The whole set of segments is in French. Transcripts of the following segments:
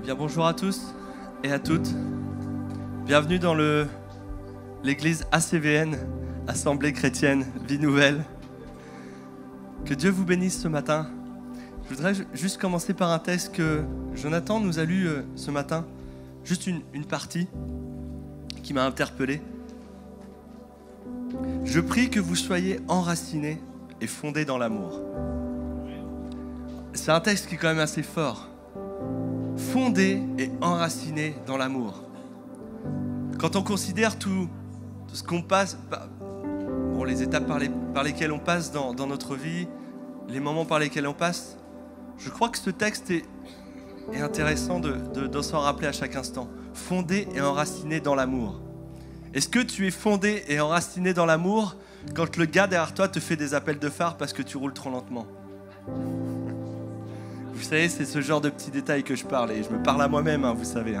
bien bonjour à tous et à toutes. Bienvenue dans l'église ACVN, Assemblée chrétienne, vie nouvelle. Que Dieu vous bénisse ce matin. Je voudrais juste commencer par un texte que Jonathan nous a lu ce matin. Juste une partie qui m'a interpellé. Je prie que vous soyez enracinés et fondés dans l'amour. C'est un texte qui est quand même assez fort. Fondés et enracinés dans l'amour. Quand on considère tout ce qu'on passe, les étapes par lesquelles on passe dans notre vie, les moments par lesquels on passe, je crois que ce texte est intéressant de s'en rappeler à chaque instant. Fondé et enraciné dans l'amour. Est-ce que tu es fondé et enraciné dans l'amour quand le gars derrière toi te fait des appels de phare parce que tu roules trop lentement? Vous savez, c'est ce genre de petits détails que je parle et je me parle à moi-même, vous savez.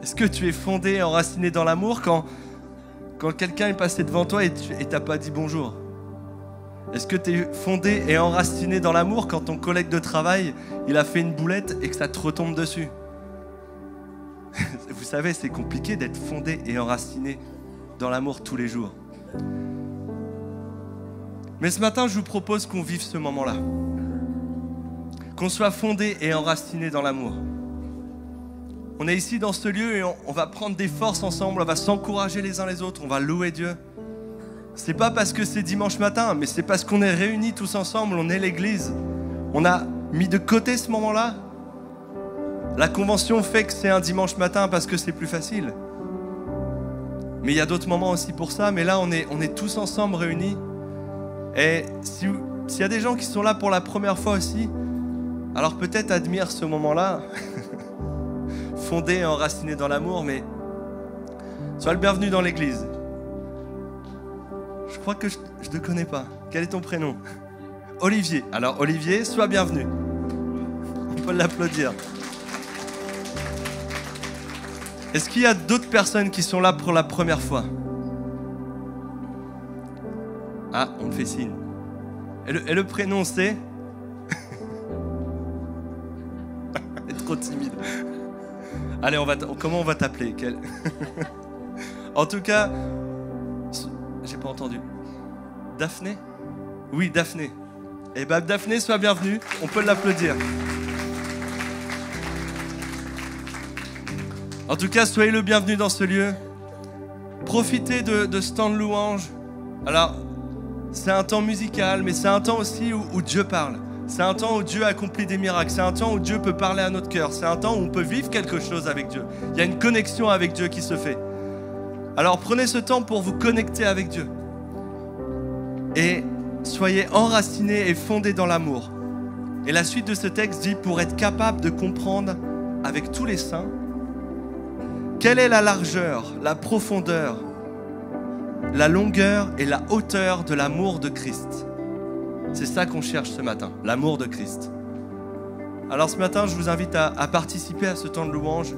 Est-ce que tu es fondé et enraciné dans l'amour quand quelqu'un est passé devant toi et t'as pas dit bonjour? Est-ce que tu es fondé et enraciné dans l'amour quand ton collègue de travail, il a fait une boulette et que ça te retombe dessus? Vous savez, c'est compliqué d'être fondé et enraciné dans l'amour tous les jours. Mais ce matin, je vous propose qu'on vive ce moment-là. Qu'on soit fondé et enraciné dans l'amour. On est ici dans ce lieu et on va prendre des forces ensemble, on va s'encourager les uns les autres, on va louer Dieu. C'est pas parce que c'est dimanche matin, mais c'est parce qu'on est réunis tous ensemble, on est l'église. On a mis de côté ce moment-là. La convention fait que c'est un dimanche matin parce que c'est plus facile. Mais il y a d'autres moments aussi pour ça, mais là on est tous ensemble réunis. Et s'il y a des gens qui sont là pour la première fois aussi, alors peut-être admire ce moment-là, fondé et enraciné dans l'amour, mais sois le bienvenu dans l'église. Je crois que je ne te connais pas. Quel est ton prénom? Olivier. Alors Olivier, sois bienvenu. On peut l'applaudir. Est-ce qu'il y a d'autres personnes qui sont là pour la première fois? Ah, on me fait signe. Et le prénom c'est? Elle est trop timide. Allez, comment on va t'appeler? En tout cas, j'ai pas entendu. Daphné? Oui, Daphné. Eh bien, Daphné, sois bienvenue. On peut l'applaudir. En tout cas, soyez le bienvenu dans ce lieu. Profitez de ce temps de louange. Alors, c'est un temps musical, mais c'est un temps aussi où Dieu parle. C'est un temps où Dieu accomplit des miracles. C'est un temps où Dieu peut parler à notre cœur. C'est un temps où on peut vivre quelque chose avec Dieu. Il y a une connexion avec Dieu qui se fait. Alors prenez ce temps pour vous connecter avec Dieu. Et soyez enracinés et fondés dans l'amour. Et la suite de ce texte dit, pour être capable de comprendre avec tous les saints, quelle est la largeur, la profondeur, la longueur et la hauteur de l'amour de Christ. C'est ça qu'on cherche ce matin, l'amour de Christ. Alors ce matin, je vous invite à participer à ce temps de louange.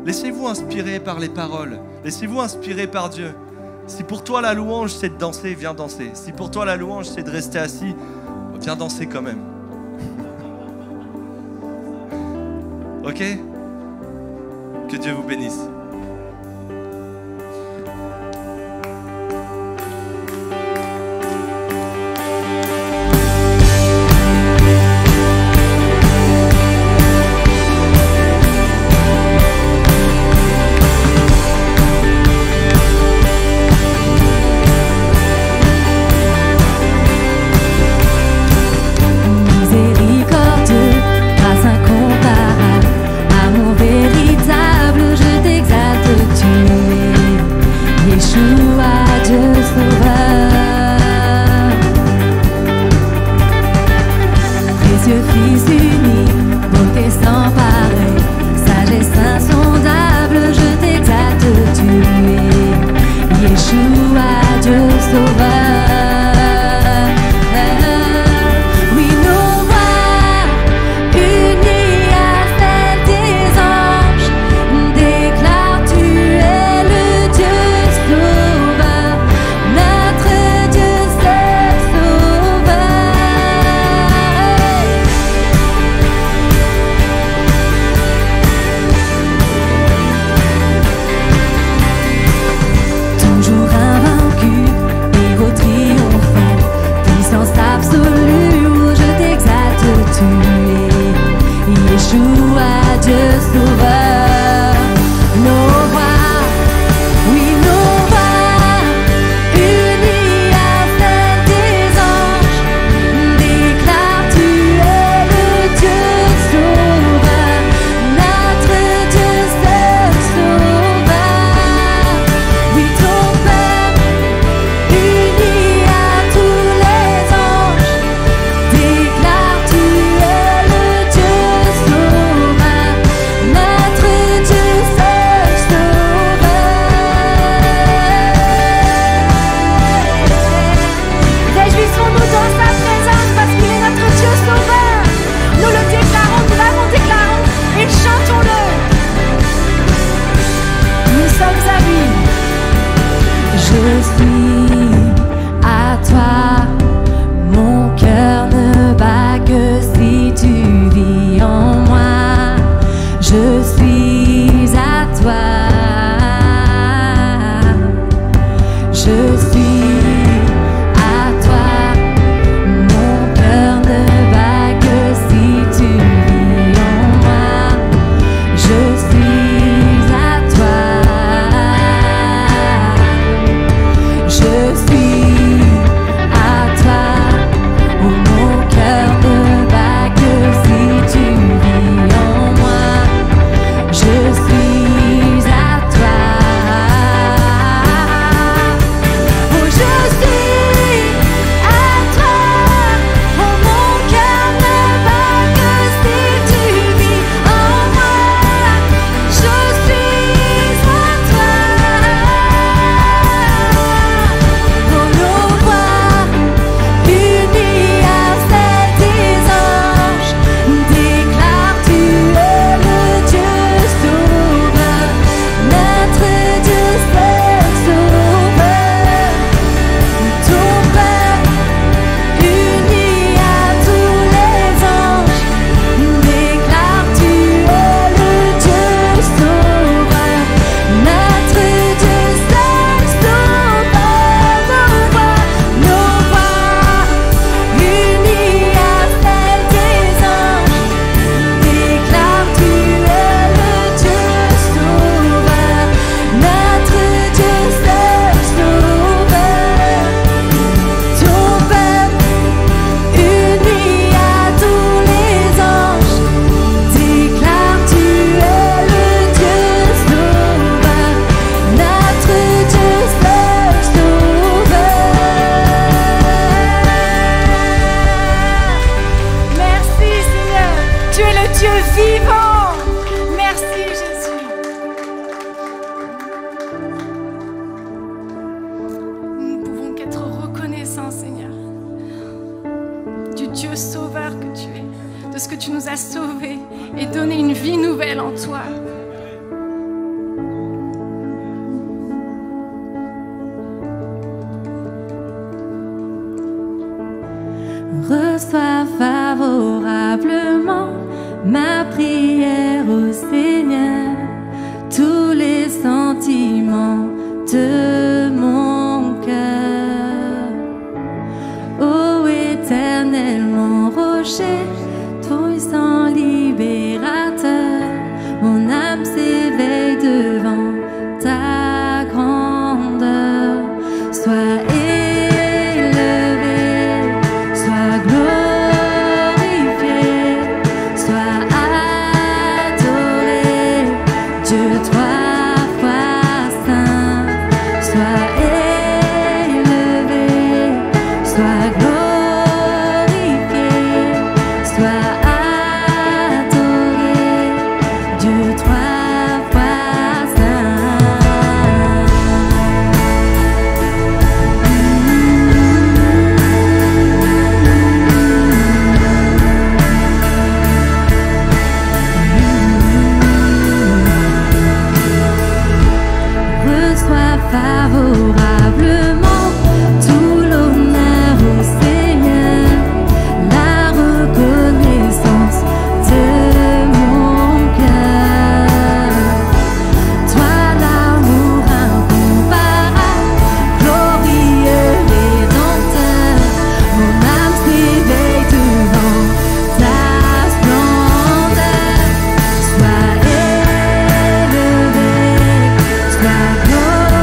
Laissez-vous inspirer par les paroles. Laissez-vous inspirer par Dieu. Si pour toi la louange c'est de danser, viens danser. Si pour toi la louange c'est de rester assis, viens danser quand même. Ok? Que Dieu vous bénisse. Reçois favorablement ma prière au Seigneur, tous les sentiments de mon cœur. Ô Éternel, mon rocher, puissant libérateur, mon âme s'éveille devant ta grandeur. Sois favorablement tout l'honneur au Seigneur, la reconnaissance de mon cœur. Toi l'amour incomparable, glorieux rédempteur, mon âme s'éveille devant ta splendeur. Sois élevé, sois glorifié.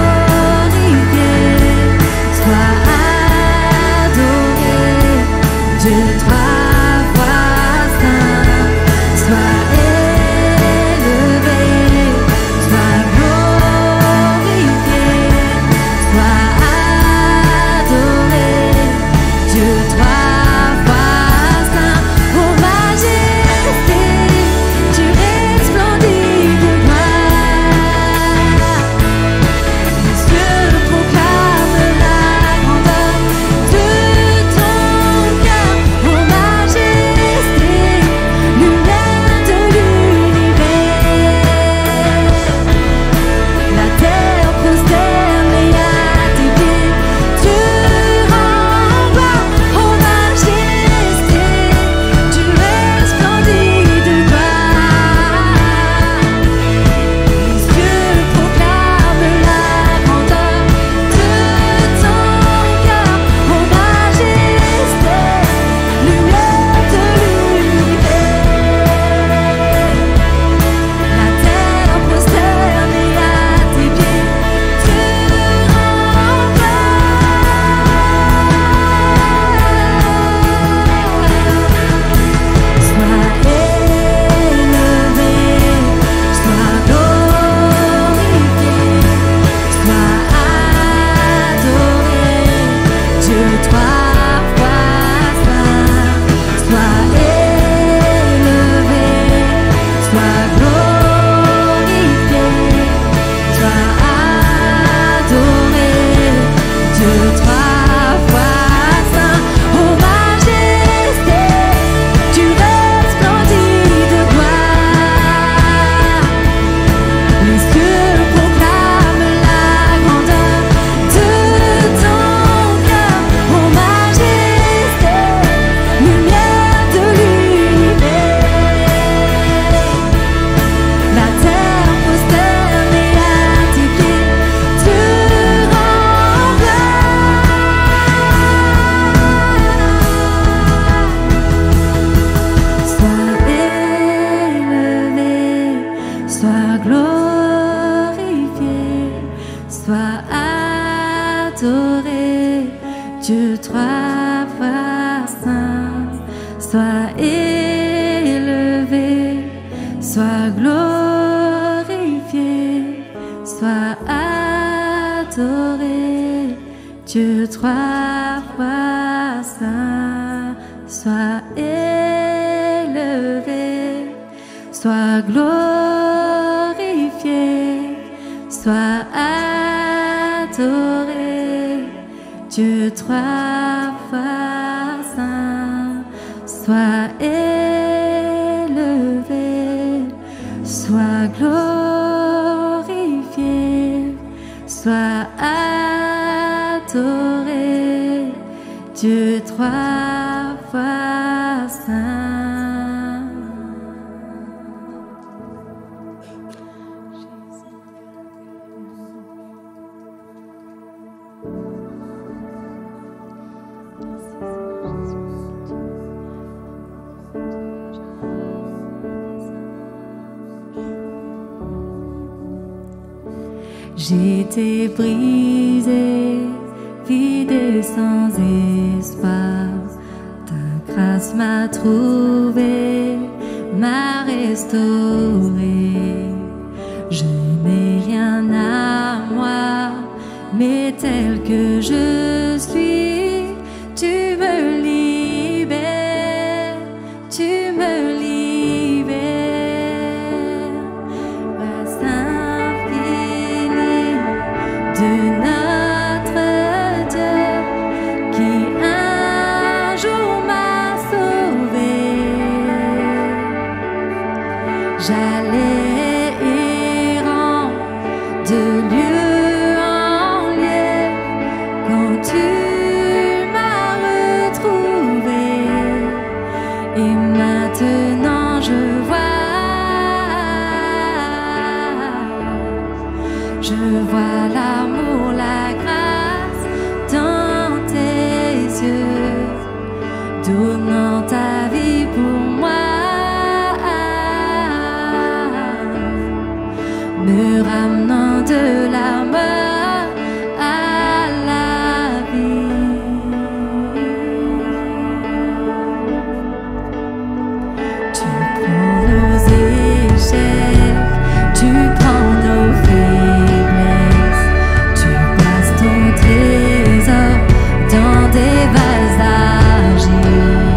sois adoré, Dieu trois fois saint, sois élevé, sois glorifié, sois adoré, Dieu trois fois saint, sois élevé, sois glorifié, sois adoré, Dieu trois fois saint, sois élevé, sois glorifié, sois adoré, Dieu trois fois saint. J'étais brisée, vide et sans espoir. Ta grâce m'a trouvée, m'a restaurée. Je n'ai rien à moi, mais tel que je suis, tu me libères, tu me libères. Grâce infinie de notre Dieu qui un jour m'a sauvé. J'allais errant de lieu en lieu quand tu m'as retrouvé. Et maintenant je vois l'amour, la grâce dans tes yeux, donnant ta vie pour moi, me ramenant de la mort à la vie. Tu prends nos échecs, tu prends nos faiblesses, tu places ton trésor dans des vases d'argile.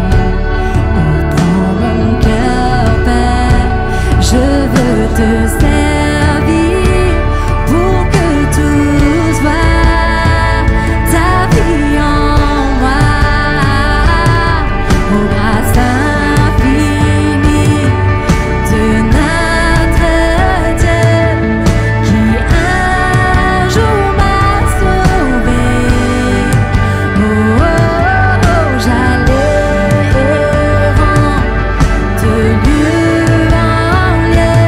Oh, prends mon cœur, Père, je veux te servir pour que tout soit ta vie en moi. Ô grâce infinie de notre Dieu qui un jour m'a sauvé. Oh, oh, oh, j'allais errant de lieu en lieu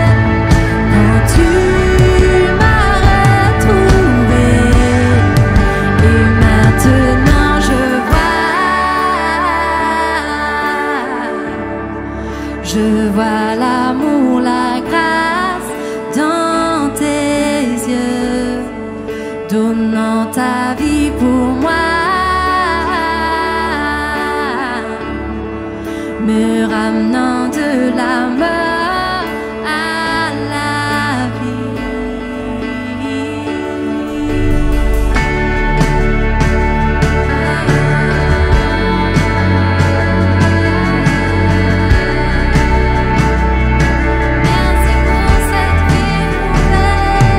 quand tu m'as retrouvé. Et maintenant je vois l'amour, la grâce dans tes yeux, donnant ta vie pour moi, me ramenant de la mort à la vie. Merci pour cette vie nouvelle.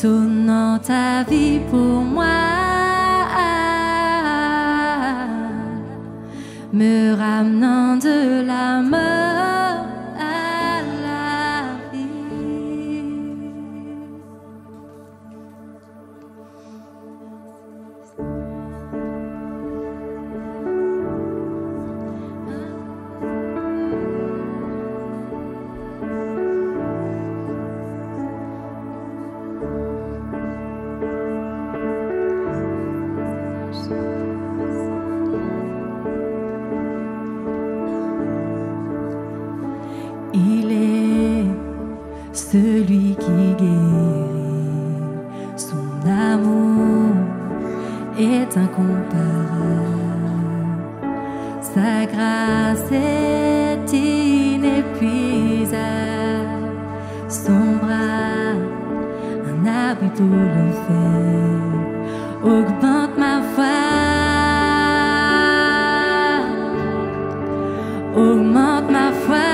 tournant ta vie pour moi, me ramenant de la mort à la vie. Il est celui qui guérit, son amour est incomparable, sa grâce est inépuisable, son bras, un abri pour le faire, augmente ma foi, augmente ma foi.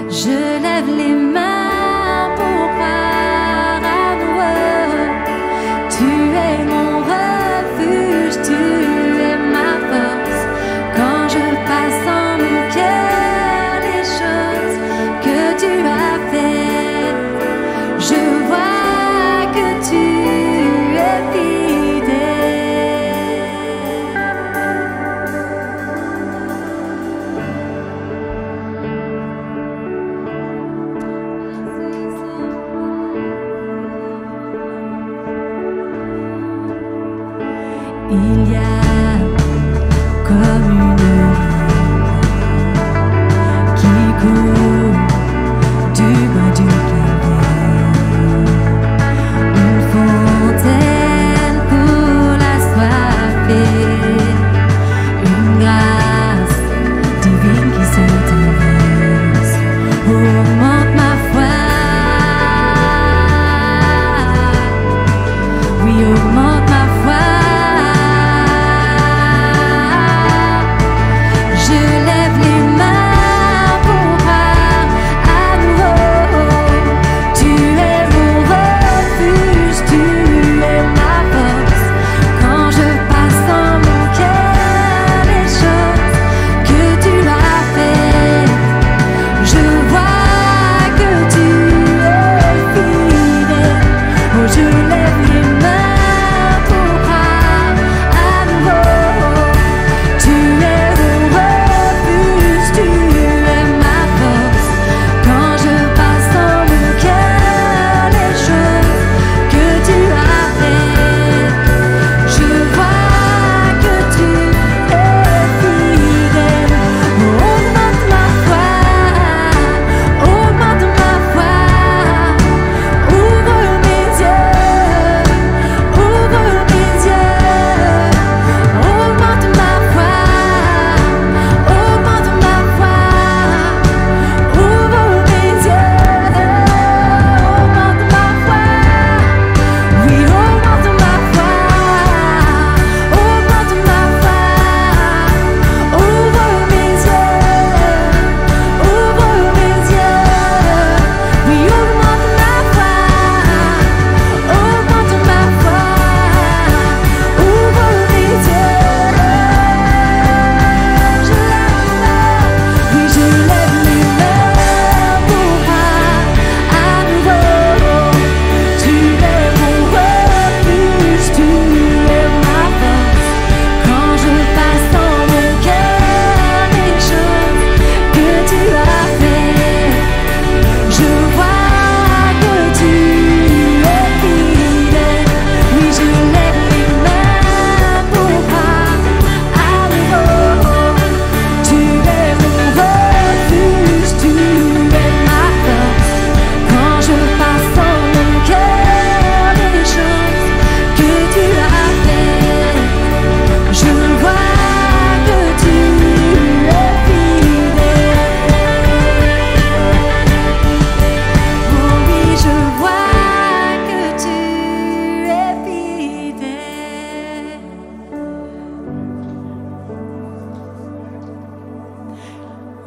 Je lève les mains pour croire à nouveau. Tu es mon refuge, tu es ma force. Quand je passe en mon cœur les choses que tu as faites, je vois que tu es fidèle. Il y a comme une rivière qui court du bas du calvaire, une fontaine pour la soifée, une grâce divine qui se déverse, augmente ma foi, oui, augmente ma foi.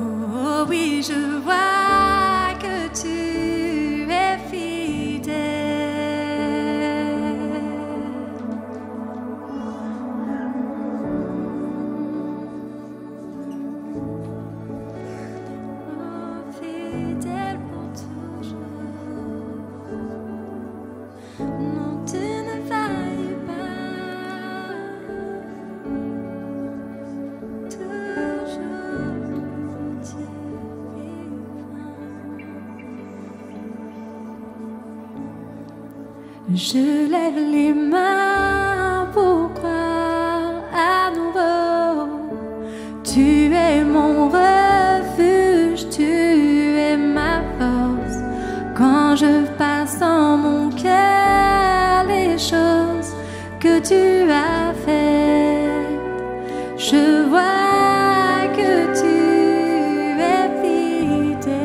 Oh oui, je vois que tu Je lève les mains pour croire à nouveau. Tu es mon refuge, tu es ma force. Quand je passe en mon cœur les choses que tu as faites, je vois que tu es fidèle.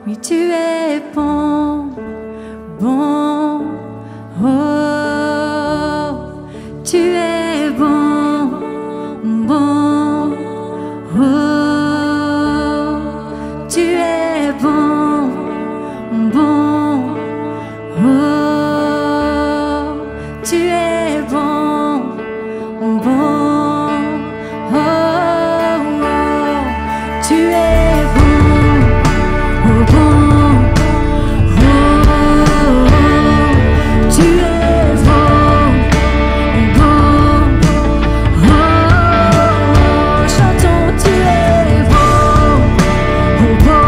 Oui, tu es bon, bon, oh, tu es bon, bon, oh, tu es bon, bon, oh, tu es bon, bon, oh, tu es bon, bon, tu es bon, bon, chantons, tu es bon, bon,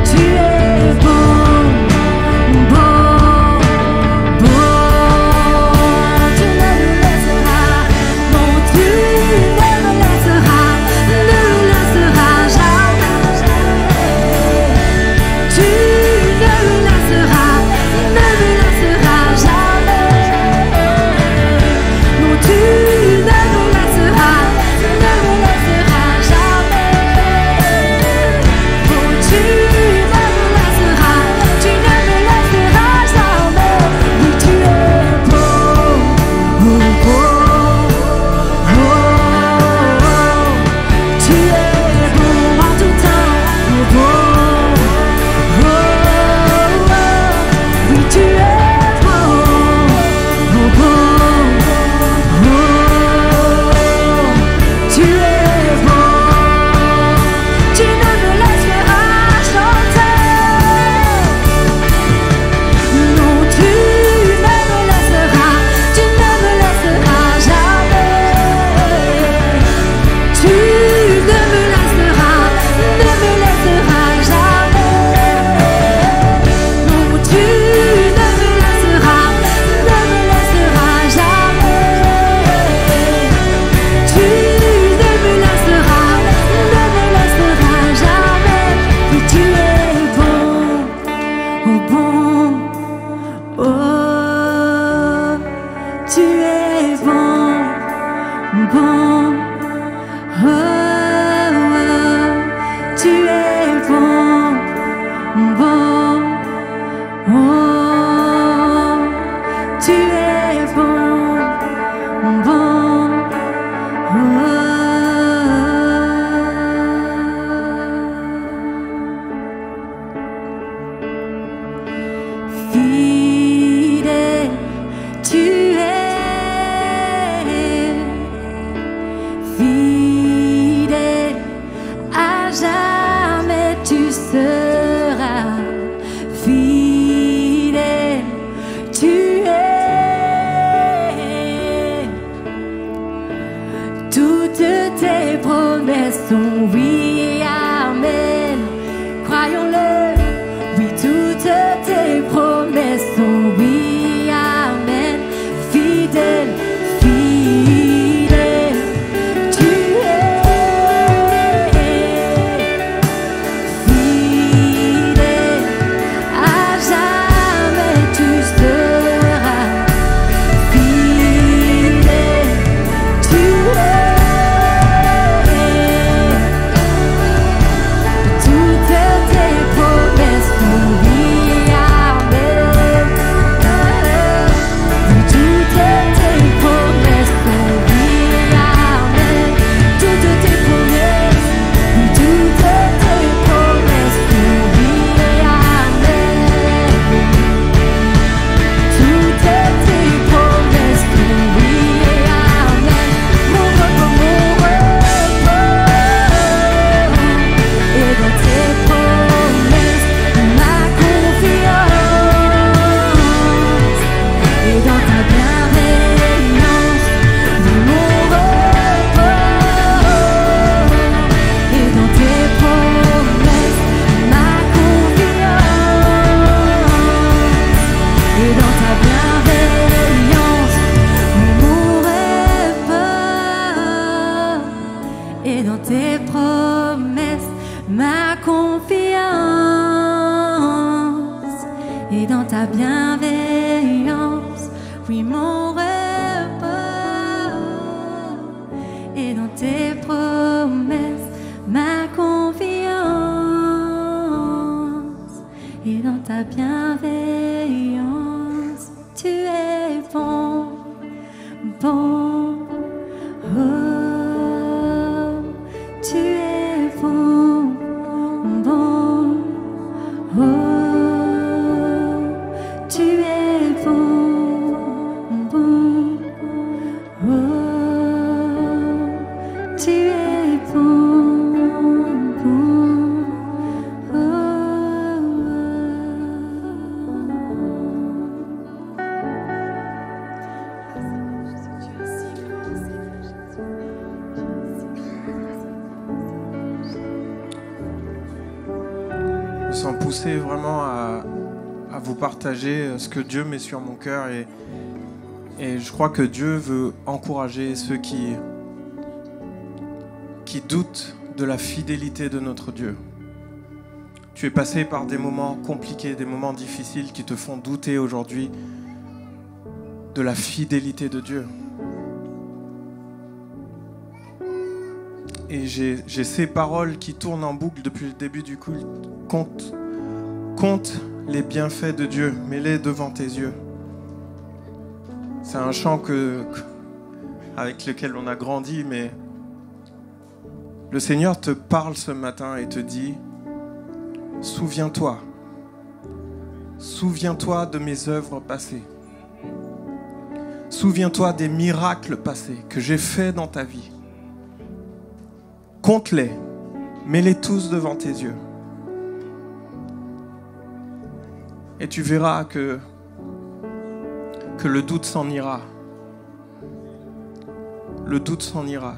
tu es bon, bon, tu ne me laisseras, non, tu ne me laisseras jamais. Tu ne me laisseras jamais. Non, tu ne me laisseras jamais. Oh, tu ne me laisseras jamais. Oui, tu es bon, bon, tu es bon en tout temps, bon, oui, tu es bon, tu es bon, tu ne me laisseras chanter. Non, tu ne me laisseras jamais. Tu ne me laisseras jamais. Non, tu ne me laisseras jamais. Tu ne me laisseras jamais. Oui, tu es bon, oh bon, oh, tu es bon, bon, oh, tu es bon, bon, oh, tu es bon, bon, fidèle, tu es fidèle, à jamais tu seras fidèle, tu es suis mon repos, et dans tes promesses, ma confiance, et dans ta bienveillance, tu es bon, bon, oh, tu es bon, bon, oh, tu es bon, bon, oh, tu es bon, bon, Je me sens poussé vraiment à vous partager ce que Dieu met sur mon cœur et je crois que Dieu veut encourager ceux qui doutent de la fidélité de notre Dieu. Tu es passé par des moments compliqués, des moments difficiles qui te font douter aujourd'hui de la fidélité de Dieu. Et j'ai ces paroles qui tournent en boucle depuis le début du culte. Compte les bienfaits de Dieu, mets-les devant tes yeux. C'est un chant avec lequel on a grandi, mais le Seigneur te parle ce matin et te dit, souviens-toi de mes œuvres passées. Souviens-toi des miracles passés que j'ai faits dans ta vie. Compte-les, mets-les tous devant tes yeux. Et tu verras que le doute s'en ira. Le doute s'en ira.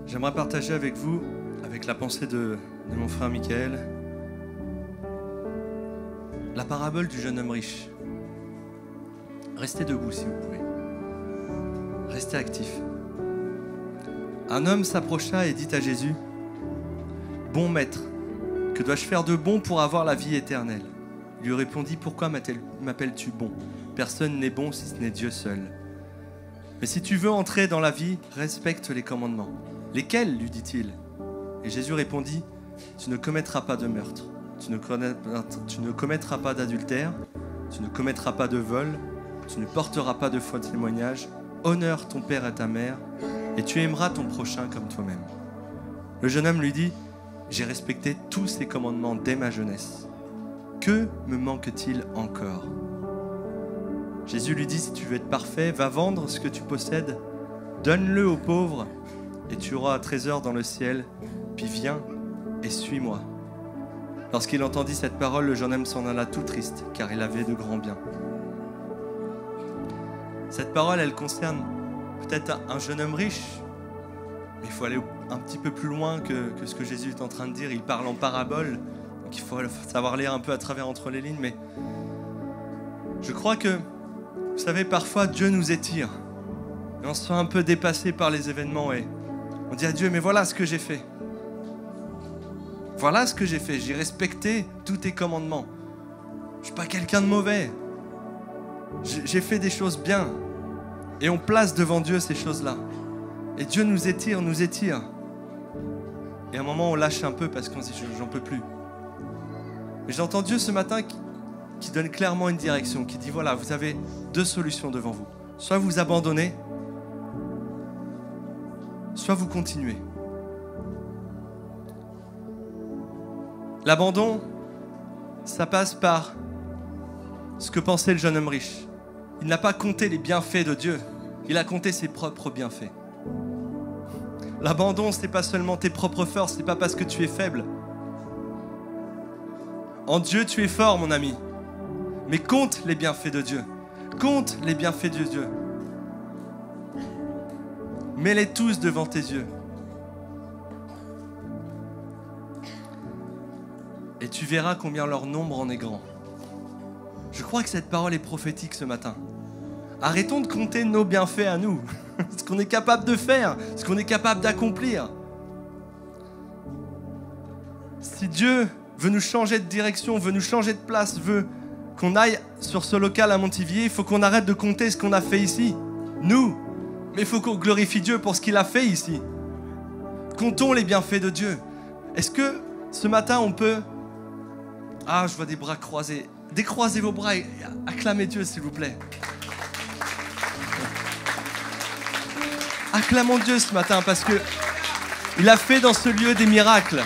J'aimerais partager avec vous, avec la pensée de mon frère Michael, la parabole du jeune homme riche. Restez debout si vous pouvez. Restez actifs. Un homme s'approcha et dit à Jésus, « Bon maître, que dois-je faire de bon pour avoir la vie éternelle ?» Il lui répondit, « Pourquoi m'appelles-tu bon ? Personne n'est bon si ce n'est Dieu seul. Mais si tu veux entrer dans la vie, respecte les commandements. » « Lesquels ?» lui dit-il. Et Jésus répondit, « Tu ne commettras pas de meurtre, tu ne commettras pas d'adultère, tu ne commettras pas de vol, tu ne porteras pas de faux témoignage, honore ton père et ta mère, et tu aimeras ton prochain comme toi-même. » Le jeune homme lui dit, « J'ai respecté tous ces commandements dès ma jeunesse. Que me manque-t-il encore ?» Jésus lui dit, « Si tu veux être parfait, va vendre ce que tu possèdes, donne-le aux pauvres, et tu auras un trésor dans le ciel, puis viens et suis-moi. » Lorsqu'il entendit cette parole, le jeune homme s'en alla tout triste, car il avait de grands biens. Cette parole, elle concerne peut-être un jeune homme riche, mais il faut aller un petit peu plus loin que ce que Jésus est en train de dire. Il parle en parabole, donc il faut savoir lire un peu à travers entre les lignes, mais je crois que, vous savez, parfois Dieu nous étire, et on se sent un peu dépassé par les événements, et on dit à Dieu, mais voilà ce que j'ai fait. Voilà ce que j'ai fait. J'ai respecté tous tes commandements. Je ne suis pas quelqu'un de mauvais. J'ai fait des choses bien. Et on place devant Dieu ces choses-là. Et Dieu nous étire. Et à un moment, on lâche un peu parce qu'on se dit, j'en peux plus. Mais j'entends Dieu ce matin qui donne clairement une direction, qui dit, voilà, vous avez deux solutions devant vous. Soit vous abandonnez, soit vous continuez. L'abandon, ça passe par ce que pensait le jeune homme riche. Il n'a pas compté les bienfaits de Dieu, il a compté ses propres bienfaits. L'abandon, ce n'est pas seulement tes propres forces, ce n'est pas parce que tu es faible. En Dieu, tu es fort, mon ami. Mais compte les bienfaits de Dieu. Compte les bienfaits de Dieu. Mets-les tous devant tes yeux. Et tu verras combien leur nombre en est grand. Je crois que cette parole est prophétique ce matin. Arrêtons de compter nos bienfaits à nous, ce qu'on est capable de faire, ce qu'on est capable d'accomplir. Si Dieu veut nous changer de direction, veut nous changer de place, veut qu'on aille sur ce local à Montivier, il faut qu'on arrête de compter ce qu'on a fait ici, nous. Mais il faut qu'on glorifie Dieu pour ce qu'il a fait ici. Comptons les bienfaits de Dieu. Est-ce que ce matin on peut... Ah, je vois des bras croisés. Décroisez vos bras et acclamez Dieu, s'il vous plaît. Acclamons Dieu ce matin parce que il a fait dans ce lieu des miracles.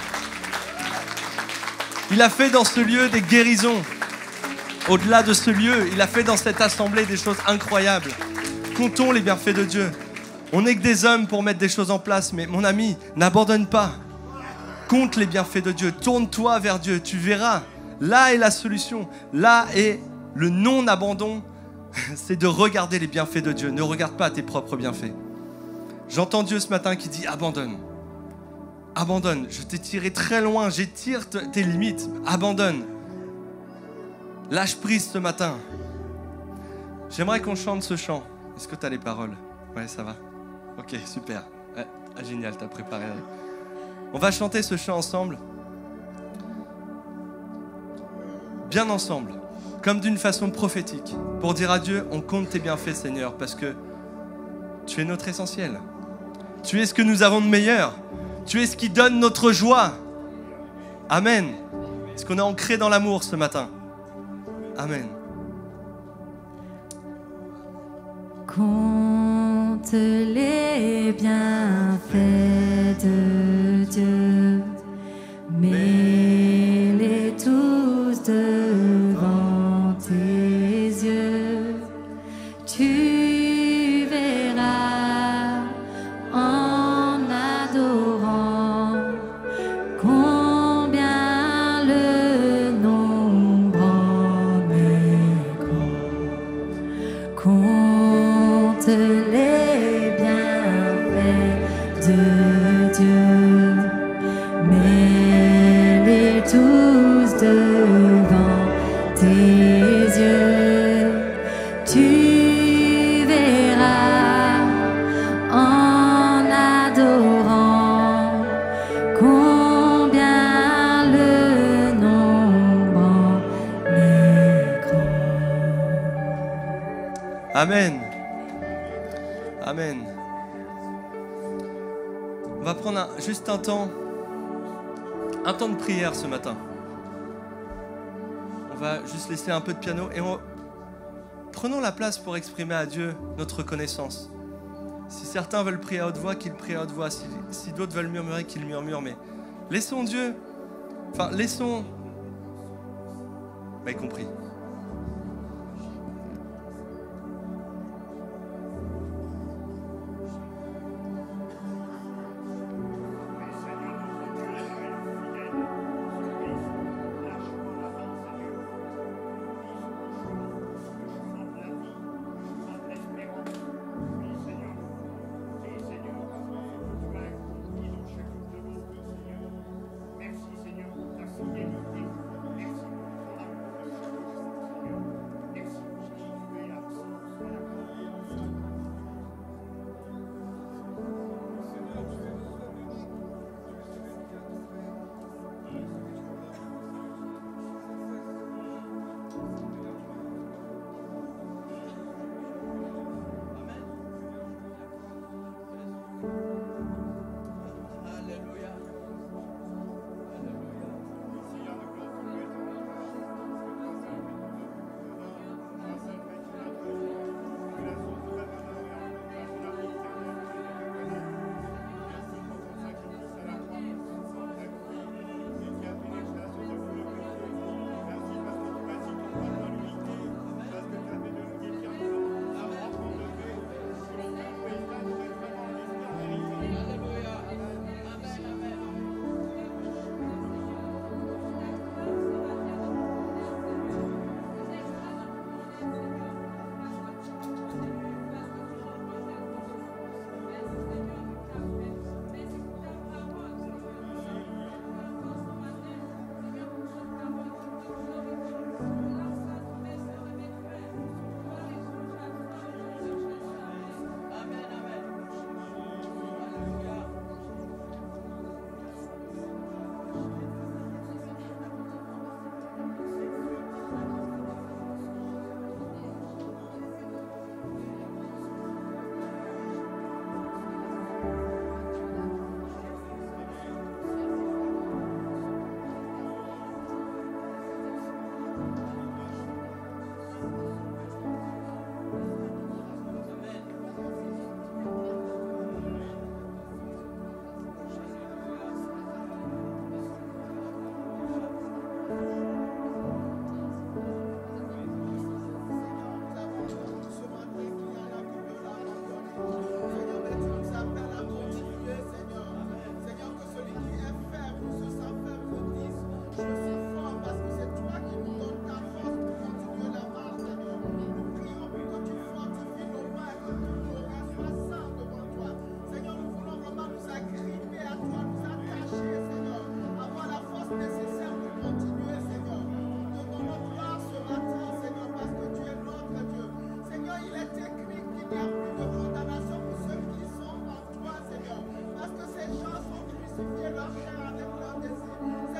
Il a fait dans ce lieu des guérisons. Au-delà de ce lieu, il a fait dans cette assemblée des choses incroyables. Comptons les bienfaits de Dieu. On n'est que des hommes pour mettre des choses en place, mais mon ami, n'abandonne pas. Compte les bienfaits de Dieu. Tourne-toi vers Dieu. Tu verras. Là est la solution. Là est le non-abandon. C'est de regarder les bienfaits de Dieu. Ne regarde pas tes propres bienfaits. J'entends Dieu ce matin qui dit abandonne. Abandonne. Je t'ai tiré très loin. J'étire tes limites. Abandonne. Lâche prise ce matin. J'aimerais qu'on chante ce chant. Est-ce que tu as les paroles? Ouais, ça va. Ok, super. Ouais, génial, t'as préparé. On va chanter ce chant ensemble. Bien ensemble. Comme d'une façon prophétique. Pour dire à Dieu, on compte tes bienfaits, Seigneur, parce que tu es notre essentiel. Tu es ce que nous avons de meilleur. Tu es ce qui donne notre joie. Amen. Est-ce qu'on est ancré dans l'amour ce matin? Amen. Compte les bienfaits de Dieu, mets-les tous devant tes yeux. Tu verras en adorant combien le nombre en est grand. Compte les bienfaits de Dieu, mets-les tous devant tes yeux. Tu verras en adorant combien le nombre en est grand. Amen. Amen. On va prendre juste un temps de prière ce matin. On va juste laisser un peu de piano et prenons la place pour exprimer à Dieu notre reconnaissance. Si certains veulent prier à haute voix, qu'ils prient à haute voix. Si d'autres veulent murmurer, qu'ils murmurent. Mais laissons Dieu, laissons... Vous m'avez compris.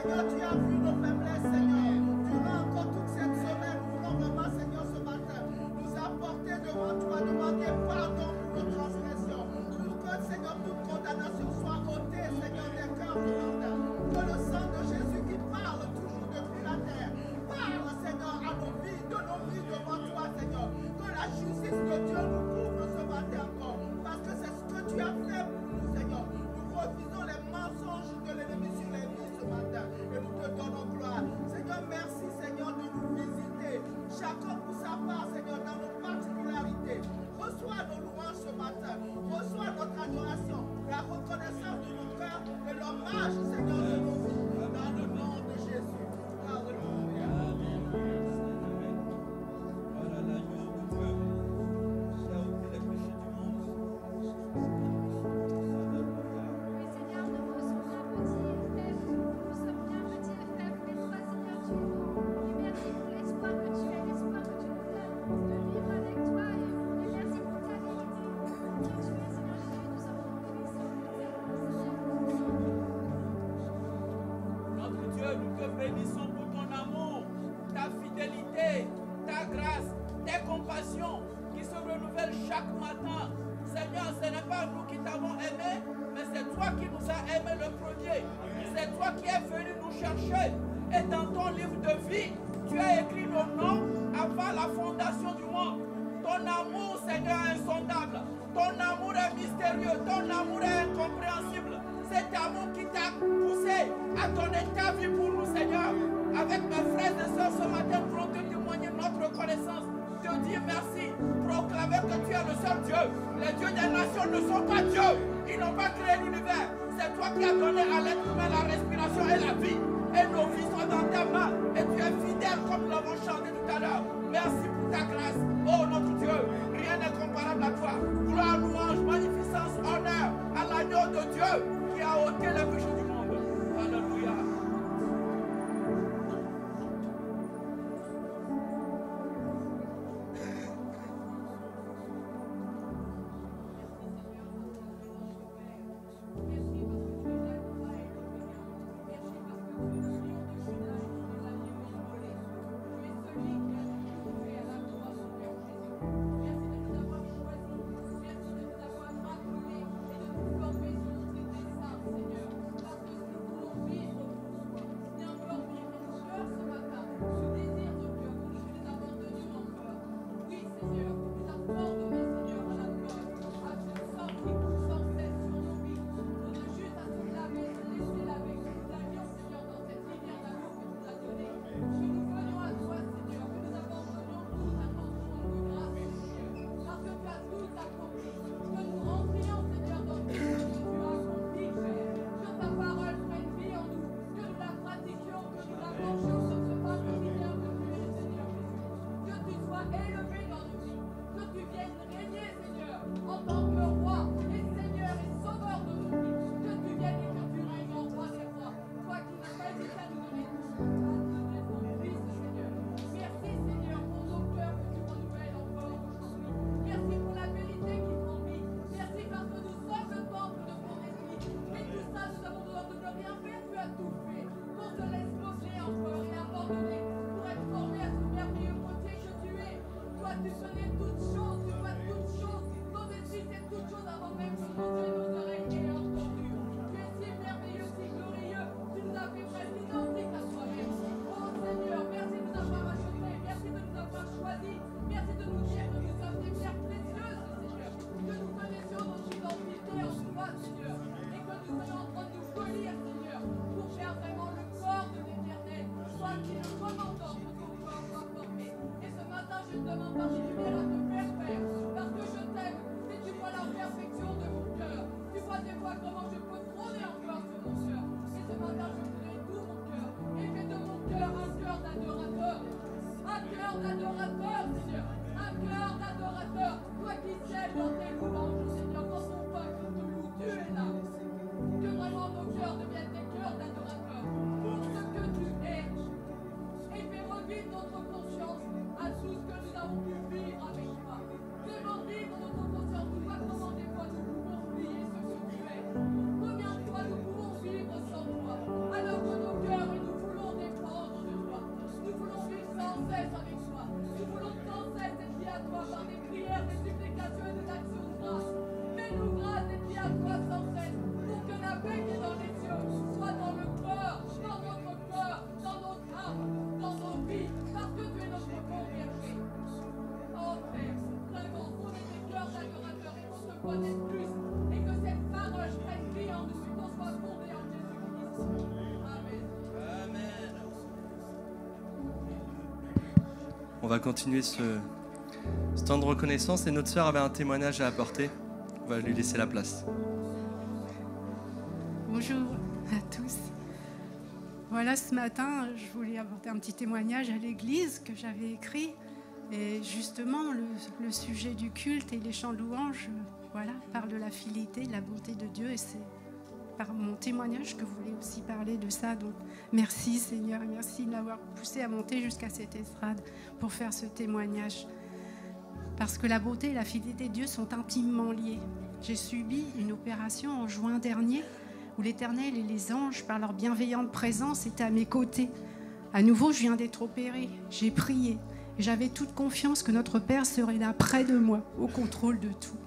Seigneur, tu as vu nos faiblesses, Seigneur. Durant encore toute cette semaine, nous voulons vraiment, Seigneur, ce matin, nous apporter devant toi, demander pardon pour nos transgressions. Pour que, Seigneur, toute condamnation soit ôtée, Seigneur, des cœurs du monde. Que le sang de Jésus qui parle toujours depuis la terre, parle, Seigneur, à nos vies, de nos vies devant toi, Seigneur. Que la justice de Dieu nous couvre ce matin encore. Parce que c'est ce que tu as fait pour nous, Seigneur. Nous refusons les mensonges de l'ennemi sur les vies ce matin. Et nous te donnons gloire. Seigneur, merci, Seigneur, de nous visiter. Chacun pour sa part, Seigneur, dans nos particularités. Reçois nos louanges ce matin. Reçois notre adoration, la reconnaissance de nos cœurs et l'hommage, Seigneur, de nos vies. Dans le nom de Jésus. Alléluia. Voilà l'agneau de Dieu qui a ôté les péchés du monde. Alléluia. Oui, Seigneur, nous sommes bien petits et faibles. Nous sommes bien petits et faibles, mais toi, Seigneur, tu es grand. Et merci pour l'espoir que tu es, l'espoir que tu nous donnes de vivre avec toi. Et merci pour ta vérité. Qui tu es, Seigneur Jésus, nous sommes reconnaissants. Notre Dieu, nous te bénissons pour ton amour, ta fidélité, ta grâce, tes compassions qui se renouvellent chaque matin. Seigneur, ce n'est pas nous qui t'avons aimé, mais c'est toi qui nous as aimé le premier. C'est toi qui es venu nous chercher. Et dans ton livre de vie, tu as écrit nos noms avant la fondation du monde. Ton amour, Seigneur, est insondable. Ton amour est mystérieux. Ton amour est incompréhensible. Cet amour qui t'a poussé à donner ta vie pour nous, Seigneur. Avec mes frères et sœurs ce matin, nous voulons te témoigner notre reconnaissance. Te dire merci. Proclamer que tu es le seul Dieu. Les dieux des nations ne sont pas Dieu. Ils n'ont pas créé l'univers. C'est toi qui as donné à l'être humain la respiration et la vie. Et nos vies sont dans ta main. Et tu es fidèle comme nous l'avons chanté tout à l'heure. Merci pour ta grâce. Oh notre Dieu, rien n'est comparable à toi. Gloire, louange, magnificence, honneur à l'agneau de Dieu qui a ôté les péchés du monde. Alléluia. Merci de nous avoir choisis, merci de nous avoir appelés et de nous former sur Fais-nous grâce et prie à toi sans cesse pour que la paix qui est dans les cieux soit dans le cœur, dans notre cœur, dans notre âme, dans nos vies, parce que tu es notre bon berger. Oh Père, vraiment, ouvre tes cœurs d'adorateurs et qu'on te connaisse plus et que cette parole prenne vie en nous et qu'on soit fondé en Jésus-Christ. Amen. Amen. On va continuer ce temps de reconnaissance et notre sœur avait un témoignage à apporter. On va lui laisser la place. Bonjour à tous. Voilà, ce matin, je voulais apporter un petit témoignage à l'église que j'avais écrit. Et justement, le sujet du culte et les chants de louange, voilà, parle de la fidélité, de la bonté de Dieu. Et c'est par mon témoignage que vous voulez aussi parler de ça. Donc, merci Seigneur, et merci de m'avoir poussé à monter jusqu'à cette estrade pour faire ce témoignage. Parce que la bonté et la fidélité de Dieu sont intimement liées. J'ai subi une opération en juin dernier où l'Éternel et les anges, par leur bienveillante présence, étaient à mes côtés. À nouveau, je viens d'être opérée. J'ai prié. Et j'avais toute confiance que notre Père serait là, près de moi, au contrôle de tout.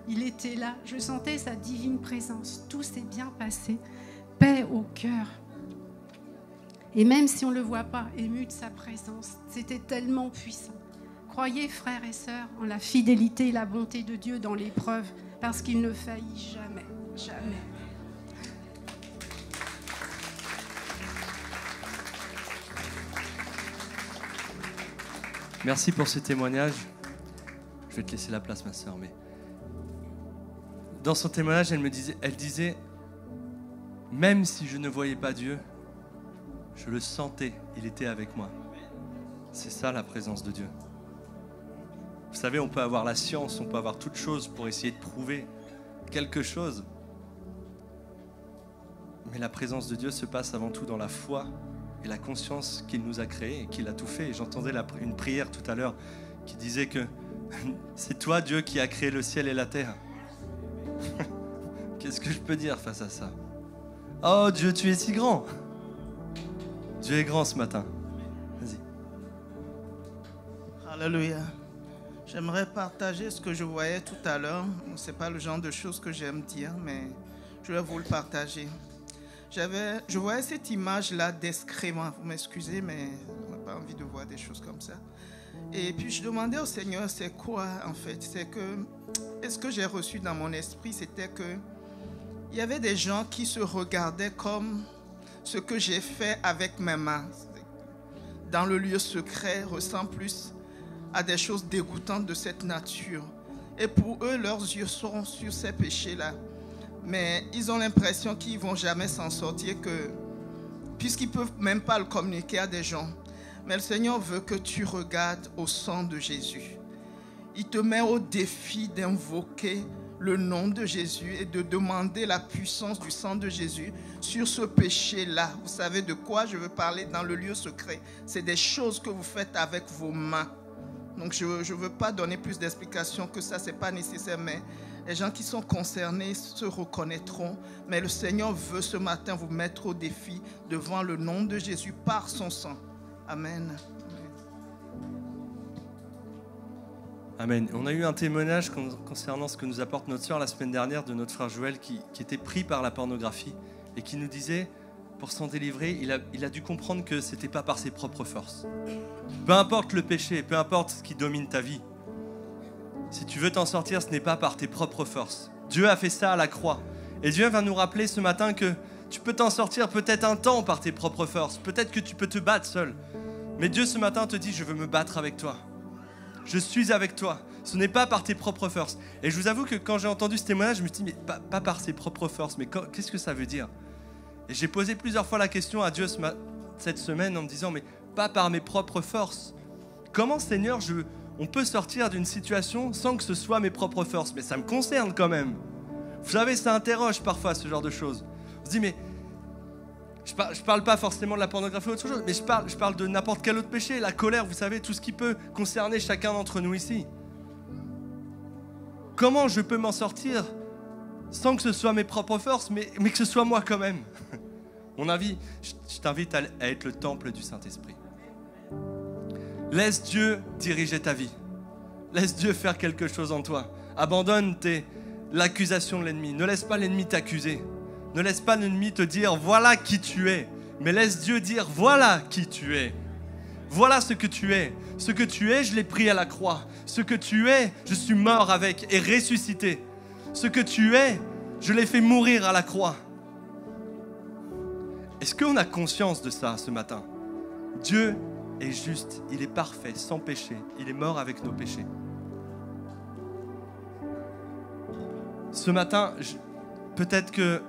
Il était là. Je sentais sa divine présence. Tout s'est bien passé. Paix au cœur. Et même si on ne le voit pas, ému de sa présence, c'était tellement puissant. Croyez, frères et sœurs, en la fidélité et la bonté de Dieu dans l'épreuve, parce qu'il ne faillit jamais, jamais. Merci pour ce témoignage. Je vais te laisser la place, ma sœur. Mais dans son témoignage, elle disait, même si je ne voyais pas Dieu, je le sentais, il était avec moi. C'est ça la présence de Dieu. Vous savez, on peut avoir la science, on peut avoir toute chose pour essayer de prouver quelque chose. Mais la présence de Dieu se passe avant tout dans la foi et la conscience qu'il nous a créés et qu'il a tout fait. Et j'entendais une prière tout à l'heure qui disait que c'est toi, Dieu, qui a créé le ciel et la terre. Qu'est-ce que je peux dire face à ça? Oh Dieu, tu es si grand. Dieu est grand ce matin. Vas-y. Alléluia. J'aimerais partager ce que je voyais tout à l'heure. Ce n'est pas le genre de choses que j'aime dire, mais je vais vous le partager. Je voyais cette image-là d'excrément. Vous m'excusez, mais on n'a pas envie de voir des choses comme ça. Et puis je demandais au Seigneur, c'est quoi en fait? Est-ce que j'ai reçu dans mon esprit, c'était que il y avait des gens qui se regardaient comme ce que j'ai fait avec mes mains dans le lieu secret ressemble plus à des choses dégoûtantes de cette nature. Et pour eux, leurs yeux sont sur ces péchés-là. Mais ils ont l'impression qu'ils ne vont jamais s'en sortir, puisqu'ils ne peuvent même pas le communiquer à des gens. Mais le Seigneur veut que tu regardes au sang de Jésus. Il te met au défi d'invoquer le nom de Jésus et de demander la puissance du sang de Jésus sur ce péché-là. Vous savez de quoi je veux parler dans le lieu secret? C'est des choses que vous faites avec vos mains. Donc je ne veux pas donner plus d'explications que ça, ce n'est pas nécessaire, mais les gens qui sont concernés se reconnaîtront. Mais le Seigneur veut ce matin vous mettre au défi devant le nom de Jésus par son sang. Amen. Amen. On a eu un témoignage concernant ce que nous apporte notre sœur la semaine dernière de notre frère Joël qui était pris par la pornographie et qui nous disait, pour s'en délivrer, il a dû comprendre que ce n'était pas par ses propres forces. Peu importe le péché, peu importe ce qui domine ta vie, si tu veux t'en sortir, ce n'est pas par tes propres forces. Dieu a fait ça à la croix. Et Dieu va nous rappeler ce matin que tu peux t'en sortir peut-être un temps par tes propres forces. Peut-être que tu peux te battre seul. Mais Dieu ce matin te dit, je veux me battre avec toi. Je suis avec toi. Ce n'est pas par tes propres forces. Et je vous avoue que quand j'ai entendu ce témoignage, je me suis dit, mais pas par ses propres forces. Mais qu'est-ce que ça veut dire? Et j'ai posé plusieurs fois la question à Dieu cette semaine en me disant, mais pas par mes propres forces. Comment, Seigneur, on peut sortir d'une situation sans que ce soit mes propres forces? Mais ça me concerne quand même. Vous savez, ça interroge parfois ce genre de choses. On se dit, mais je parle pas forcément de la pornographie ou autre chose, mais je parle de n'importe quel autre péché, la colère, vous savez, tout ce qui peut concerner chacun d'entre nous ici. Comment je peux m'en sortir sans que ce soit mes propres forces, mais que ce soit moi quand même? Mon avis, je t'invite à être le temple du Saint-Esprit. Laisse Dieu diriger ta vie. Laisse Dieu faire quelque chose en toi. Abandonne l'accusation de l'ennemi. Ne laisse pas l'ennemi t'accuser. Ne laisse pas l'ennemi te dire voilà qui tu es. Mais laisse Dieu dire voilà qui tu es. Voilà ce que tu es. Ce que tu es, je l'ai pris à la croix. Ce que tu es, je suis mort avec et ressuscité. Ce que tu es, je l'ai fait mourir à la croix. Est-ce qu'on a conscience de ça ce matin? Dieu est juste, il est parfait, sans péché. Il est mort avec nos péchés. Ce matin, peut-être qu'il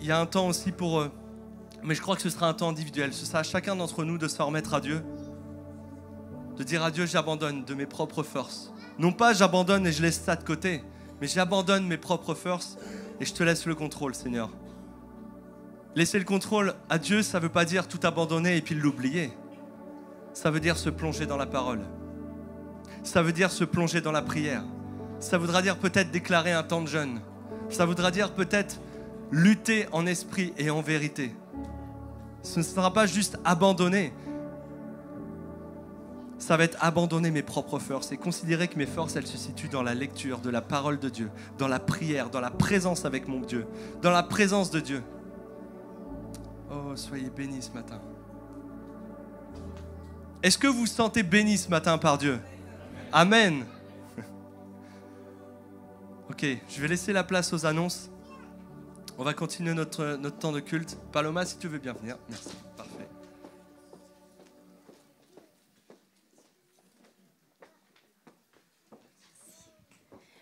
y a un temps aussi pour... mais je crois que ce sera un temps individuel. Ce sera à chacun d'entre nous de s'en remettre à Dieu. De dire à Dieu, j'abandonne de mes propres forces. Non pas j'abandonne et je laisse ça de côté, mais j'abandonne mes propres forces et je te laisse le contrôle, Seigneur. Laisser le contrôle à Dieu, ça ne veut pas dire tout abandonner et puis l'oublier. Ça veut dire se plonger dans la parole. Ça veut dire se plonger dans la prière. Ça voudra dire peut-être déclarer un temps de jeûne. Ça voudra dire peut-être lutter en esprit et en vérité. Ce ne sera pas juste abandonner. Ça va être abandonner mes propres forces et considérer que mes forces, elles se situent dans la lecture de la parole de Dieu, dans la prière, dans la présence avec mon Dieu, dans la présence de Dieu. Oh, soyez bénis ce matin. Est-ce que vous vous sentez bénis ce matin par Dieu? Amen. Ok, je vais laisser la place aux annonces. On va continuer notre temps de culte. Paloma, si tu veux bien venir. Merci. Parfait.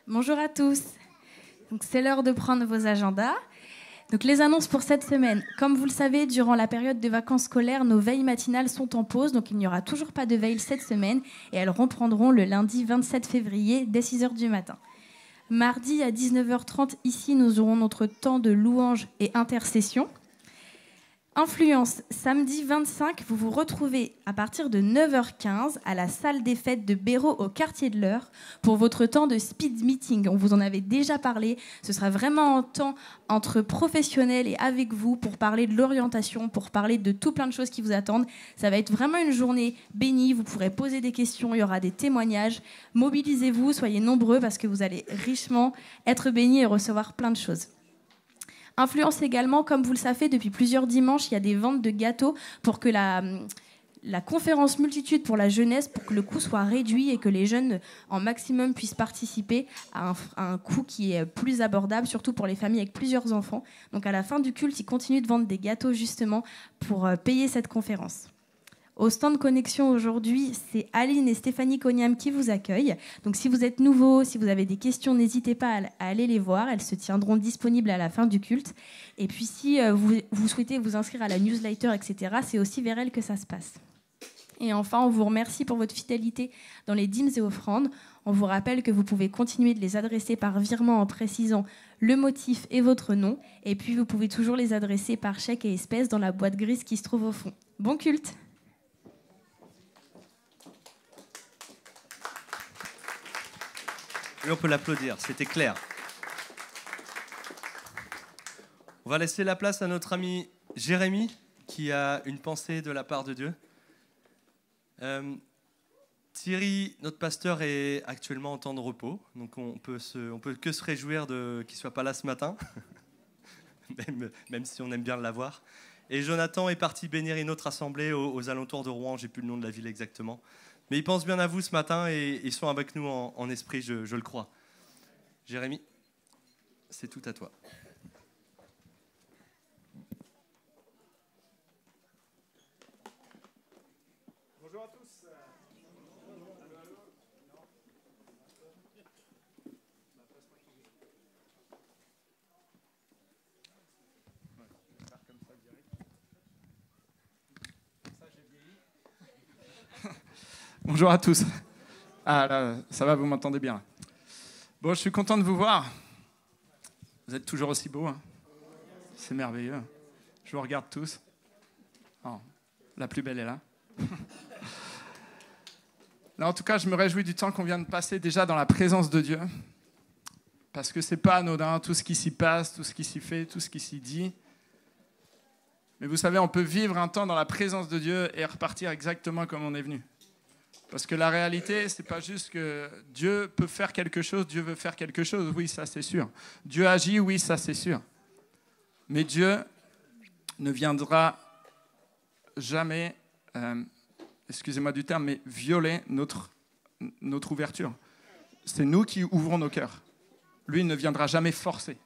Bonjour à tous. Donc, c'est l'heure de prendre vos agendas. Donc, les annonces pour cette semaine. Comme vous le savez, durant la période de vacances scolaires, nos veilles matinales sont en pause. Donc, il n'y aura toujours pas de veille cette semaine. Et elles reprendront le lundi 27 février dès 6h du matin. Mardi à 19h30, ici, nous aurons notre temps de louange et intercession. Influence, samedi 25, vous vous retrouvez à partir de 9h15 à la salle des fêtes de Béraud au quartier de l'Eure pour votre temps de speed meeting. On vous en avait déjà parlé. Ce sera vraiment un temps entre professionnels et avec vous pour parler de l'orientation, pour parler de tout plein de choses qui vous attendent. Ça va être vraiment une journée bénie. Vous pourrez poser des questions, il y aura des témoignages. Mobilisez-vous, soyez nombreux parce que vous allez richement être bénis et recevoir plein de choses. Influence également, comme vous le savez, depuis plusieurs dimanches, il y a des ventes de gâteaux pour que la conférence multitude pour la jeunesse, pour que le coût soit réduit et que les jeunes en maximum puissent participer à un coût qui est plus abordable, surtout pour les familles avec plusieurs enfants. Donc à la fin du culte, ils continuent de vendre des gâteaux justement pour payer cette conférence. Au stand Connexion aujourd'hui, c'est Aline et Stéphanie Cognam qui vous accueillent. Donc si vous êtes nouveau, si vous avez des questions, n'hésitez pas à aller les voir. Elles se tiendront disponibles à la fin du culte. Et puis si vous souhaitez vous inscrire à la newsletter, etc., c'est aussi vers elles que ça se passe. Et enfin, on vous remercie pour votre fidélité dans les dîmes et offrandes. On vous rappelle que vous pouvez continuer de les adresser par virement en précisant le motif et votre nom. Et puis vous pouvez toujours les adresser par chèque et espèces dans la boîte grise qui se trouve au fond. Bon culte! Et on peut l'applaudir, c'était clair. On va laisser la place à notre ami Jérémy, qui a une pensée de la part de Dieu. Thierry, notre pasteur, est actuellement en temps de repos, donc on peut que se réjouir qu'il ne soit pas là ce matin, même si on aime bien l'avoir. Et Jonathan est parti bénir une autre assemblée aux alentours de Rouen, j'ai plus le nom de la ville exactement. Mais ils pensent bien à vous ce matin et ils sont avec nous en esprit, je le crois. Jérémy, c'est tout à toi. Bonjour à tous. Bonjour à tous. Ah là, ça va, vous m'entendez bien. Bon, je suis content de vous voir. Vous êtes toujours aussi beaux. Hein. C'est merveilleux. Je vous regarde tous. Oh, la plus belle est là. Là, en tout cas, je me réjouis du temps qu'on vient de passer déjà dans la présence de Dieu. Parce que c'est pas anodin, tout ce qui s'y passe, tout ce qui s'y fait, tout ce qui s'y dit. Mais vous savez, on peut vivre un temps dans la présence de Dieu et repartir exactement comme on est venu. Parce que la réalité, c'est pas juste que Dieu peut faire quelque chose, Dieu veut faire quelque chose, oui, ça c'est sûr. Dieu agit, oui, ça c'est sûr. Mais Dieu ne viendra jamais, excusez-moi du terme, mais violer notre ouverture. C'est nous qui ouvrons nos cœurs. Lui ne viendra jamais forcer.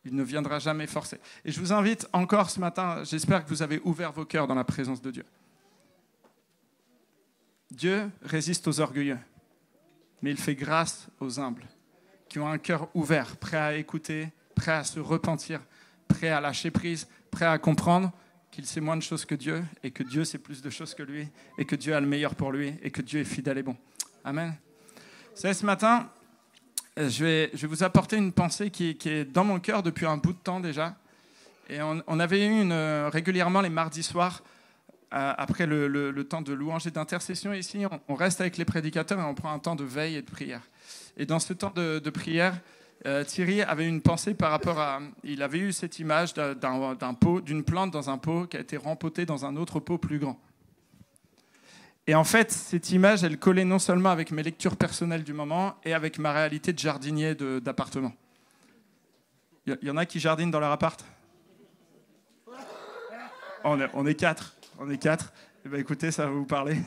Il ne viendra jamais forcer. Et je vous invite encore ce matin, j'espère que vous avez ouvert vos cœurs dans la présence de Dieu. Dieu résiste aux orgueilleux, mais il fait grâce aux humbles, qui ont un cœur ouvert, prêt à écouter, prêt à se repentir, prêt à lâcher prise, prêt à comprendre qu'il sait moins de choses que Dieu, et que Dieu sait plus de choses que lui, et que Dieu a le meilleur pour lui, et que Dieu est fidèle et bon. Amen. Vous savez, ce matin, je vais vous apporter une pensée qui est dans mon cœur depuis un bout de temps déjà. Et on avait eu régulièrement les mardis soirs, après le temps de louange et d'intercession ici, on reste avec les prédicateurs et on prend un temps de veille et de prière. Et dans ce temps de prière, Thierry avait une pensée par rapport à... Il avait eu cette image d'un pot, d'une plante dans un pot qui a été rempotée dans un autre pot plus grand. Et en fait, cette image, elle collait non seulement avec mes lectures personnelles du moment et avec ma réalité de jardinier d'appartement. Il y en a qui jardinent dans leur appart? On est quatre. On est quatre. Eh bien, écoutez, ça va vous parler.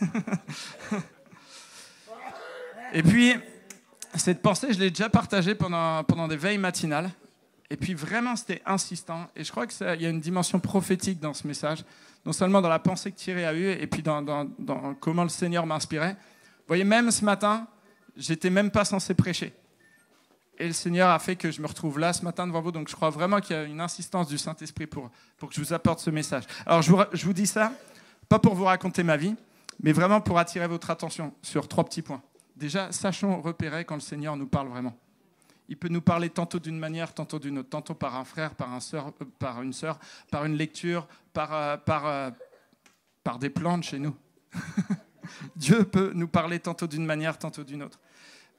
Et puis, cette pensée, je l'ai déjà partagée pendant des veilles matinales. Et puis, vraiment, c'était insistant. Et je crois qu'il y a une dimension prophétique dans ce message. Non seulement dans la pensée que Thierry a eue, et puis dans comment le Seigneur m'inspirait. Vous voyez, même ce matin, j'étais même pas censé prêcher. Et le Seigneur a fait que je me retrouve là ce matin devant vous. Donc je crois vraiment qu'il y a une insistance du Saint-Esprit pour que je vous apporte ce message. Alors je vous dis ça, pas pour vous raconter ma vie, mais vraiment pour attirer votre attention sur 3 petits points. Déjà, sachons repérer quand le Seigneur nous parle vraiment. Il peut nous parler tantôt d'une manière, tantôt d'une autre, tantôt par un frère, par une sœur, par une lecture, par des plantes chez nous. Dieu peut nous parler tantôt d'une manière, tantôt d'une autre.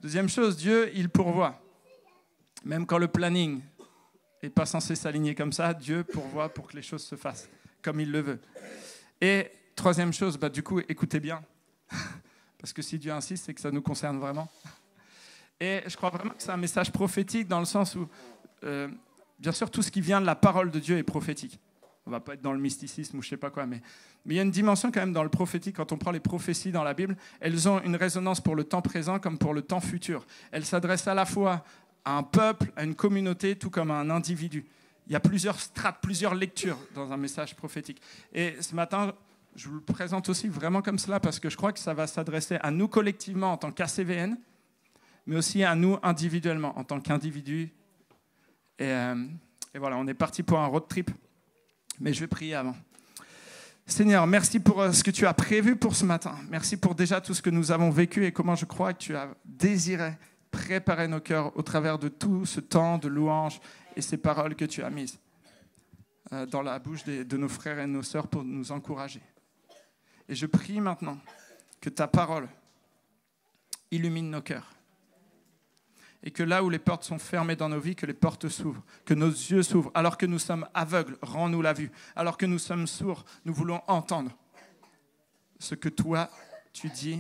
Deuxième chose, Dieu, il pourvoit. Même quand le planning n'est pas censé s'aligner comme ça, Dieu pourvoit pour que les choses se fassent comme il le veut. Et troisième chose, du coup, écoutez bien. Parce que si Dieu insiste, c'est que ça nous concerne vraiment. Et je crois vraiment que c'est un message prophétique dans le sens où, bien sûr, tout ce qui vient de la parole de Dieu est prophétique. On ne va pas être dans le mysticisme ou je ne sais pas quoi, mais il y a une dimension quand même dans le prophétique. Quand on prend les prophéties dans la Bible, elles ont une résonance pour le temps présent comme pour le temps futur. Elles s'adressent à la fois à un peuple, à une communauté, tout comme à un individu. Il y a plusieurs strates, plusieurs lectures dans un message prophétique. Et ce matin, je vous le présente aussi vraiment comme cela parce que je crois que ça va s'adresser à nous collectivement en tant qu'ACVN, mais aussi à nous individuellement, en tant qu'individus. Et voilà, on est parti pour un road trip, mais je vais prier avant. Seigneur, merci pour ce que tu as prévu pour ce matin. Merci pour déjà tout ce que nous avons vécu et comment je crois que tu as désiré préparer nos cœurs au travers de tout ce temps de louange et ces paroles que tu as mises dans la bouche de nos frères et de nos sœurs pour nous encourager. Et je prie maintenant que ta parole illumine nos cœurs. Et que là où les portes sont fermées dans nos vies, que les portes s'ouvrent, que nos yeux s'ouvrent. Alors que nous sommes aveugles, rends-nous la vue. Alors que nous sommes sourds, nous voulons entendre ce que toi, tu dis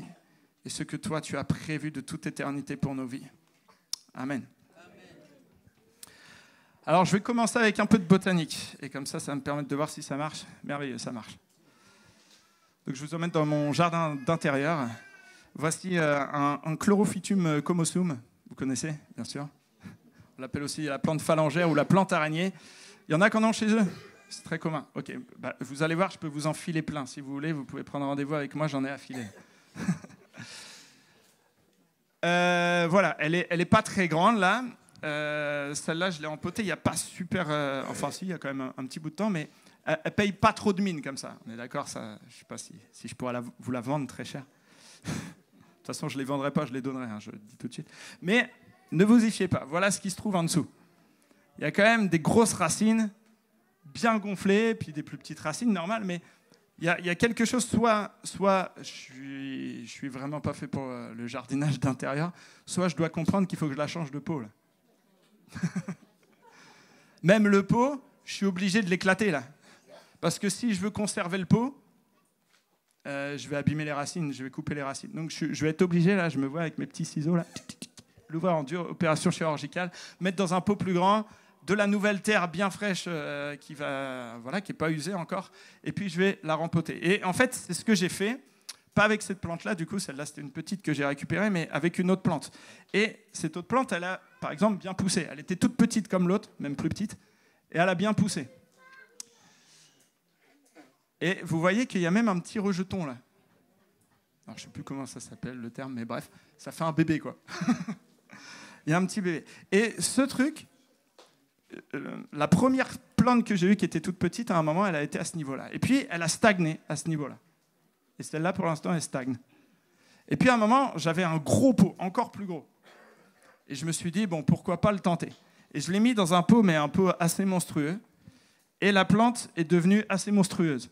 et ce que toi, tu as prévu de toute éternité pour nos vies. Amen. Alors, je vais commencer avec un peu de botanique. Et comme ça, ça va me permettre de voir si ça marche. Merveilleux, ça marche. Donc, je vous emmène dans mon jardin d'intérieur. Voici un Chlorophytum comosum. Vous connaissez, bien sûr. On l'appelle aussi la plante phalangère ou la plante araignée. Il y en a qui en ont chez eux. C'est très commun. Ok, vous allez voir, je peux vous en filer plein. Si vous voulez, vous pouvez prendre rendez-vous avec moi, j'en ai à filer. Voilà, elle est pas très grande là. Celle-là, je l'ai empotée il n'y a pas super... enfin si, il y a quand même un petit bout de temps, mais elle paye pas trop de mine comme ça. On est d'accord, ça, je ne sais pas si je pourrais vous la vendre très cher. De toute façon, je ne les vendrai pas, je les donnerai, je le dis tout de suite. Mais ne vous y fiez pas, voilà ce qui se trouve en dessous. Il y a quand même des grosses racines, bien gonflées, puis des plus petites racines normales, mais il y a quelque chose, soit je suis vraiment pas fait pour le jardinage d'intérieur, soit je dois comprendre qu'il faut que je la change de pot. Là. Même le pot, je suis obligé de l'éclater là. Parce que si je veux conserver le pot, je vais abîmer les racines, je vais couper les racines. Donc je vais être obligé, là, je me vois avec mes petits ciseaux, là, l'ouvrir en dur, opération chirurgicale, mettre dans un pot plus grand, de la nouvelle terre bien fraîche qui est pas usée encore, et puis je vais la rempoter. Et en fait, c'est ce que j'ai fait, pas avec cette plante-là, du coup, celle-là c'était une petite que j'ai récupérée, mais avec une autre plante. Et cette autre plante, elle a, par exemple, bien poussé. Elle était toute petite comme l'autre, même plus petite, et elle a bien poussé. Et vous voyez qu'il y a même un petit rejeton là. Alors je sais plus comment ça s'appelle le terme, mais bref, ça fait un bébé quoi. Il y a un petit bébé. Et ce truc, la première plante que j'ai eue qui était toute petite, à un moment, elle a été à ce niveau-là. Et puis elle a stagné à ce niveau-là. Et celle-là, pour l'instant, elle stagne. Et puis à un moment, j'avais un gros pot, encore plus gros. Et je me suis dit, bon, pourquoi pas le tenter. Et je l'ai mis dans un pot, mais un pot assez monstrueux. Et la plante est devenue assez monstrueuse.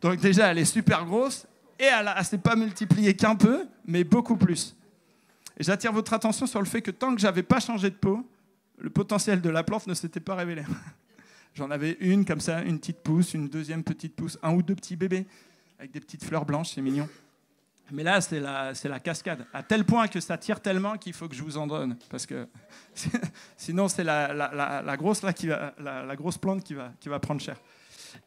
Donc déjà, elle est super grosse et elle ne s'est pas multipliée qu'un peu, mais beaucoup plus. Et j'attire votre attention sur le fait que tant que je n'avais pas changé de pot, le potentiel de la plante ne s'était pas révélé. J'en avais une comme ça, une petite pousse, une deuxième petite pousse, un ou deux petits bébés avec des petites fleurs blanches, c'est mignon. Mais là, c'est la cascade, à tel point que ça tire tellement qu'il faut que je vous en donne, parce que sinon c'est la grosse là la grosse plante qui va prendre cher.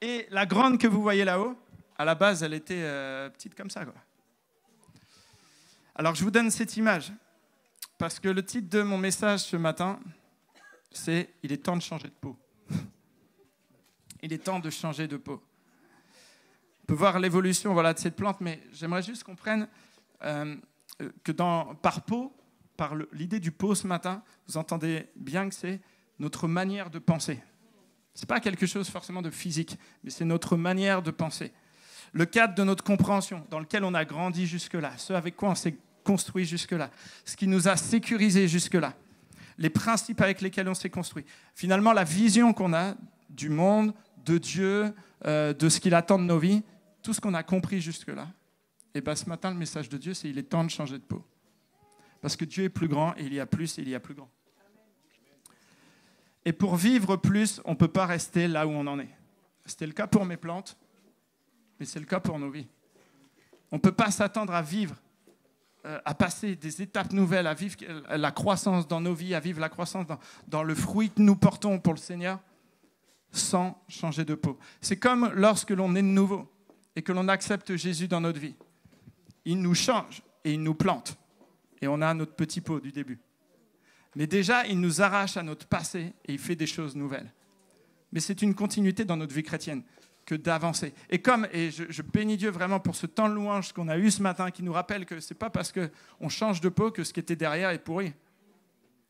Et la grande que vous voyez là-haut, à la base, elle était petite comme ça, quoi. Alors, je vous donne cette image, parce que le titre de mon message ce matin, c'est « Il est temps de changer de peau ». Il est temps de changer de peau. On peut voir l'évolution de cette plante, mais j'aimerais juste qu'on prenne que par peau, par l'idée du pot ce matin, vous entendez bien que c'est notre manière de penser. Ce n'est pas quelque chose forcément de physique, mais c'est notre manière de penser. Le cadre de notre compréhension, dans lequel on a grandi jusque-là, ce avec quoi on s'est construit jusque-là, ce qui nous a sécurisé jusque-là, les principes avec lesquels on s'est construit. Finalement, la vision qu'on a du monde, de Dieu, de ce qu'il attend de nos vies, tout ce qu'on a compris jusque-là, et bien ce matin, le message de Dieu, c'est il est temps de changer de peau. Parce que Dieu est plus grand, et il y a plus, et il y a plus grand. Et pour vivre plus, on ne peut pas rester là où on en est. C'était le cas pour mes plantes, mais c'est le cas pour nos vies. On ne peut pas s'attendre à vivre, à passer des étapes nouvelles, à vivre la croissance dans nos vies, à vivre la croissance dans le fruit que nous portons pour le Seigneur, sans changer de peau. C'est comme lorsque l'on est de nouveau et que l'on accepte Jésus dans notre vie. Il nous change et il nous plante. Et on a notre petit pot du début. Mais déjà, il nous arrache à notre passé et il fait des choses nouvelles. Mais c'est une continuité dans notre vie chrétienne que d'avancer. Et je bénis Dieu vraiment pour ce temps de louange qu'on a eu ce matin, qui nous rappelle que ce n'est pas parce qu'on change de peau que ce qui était derrière est pourri.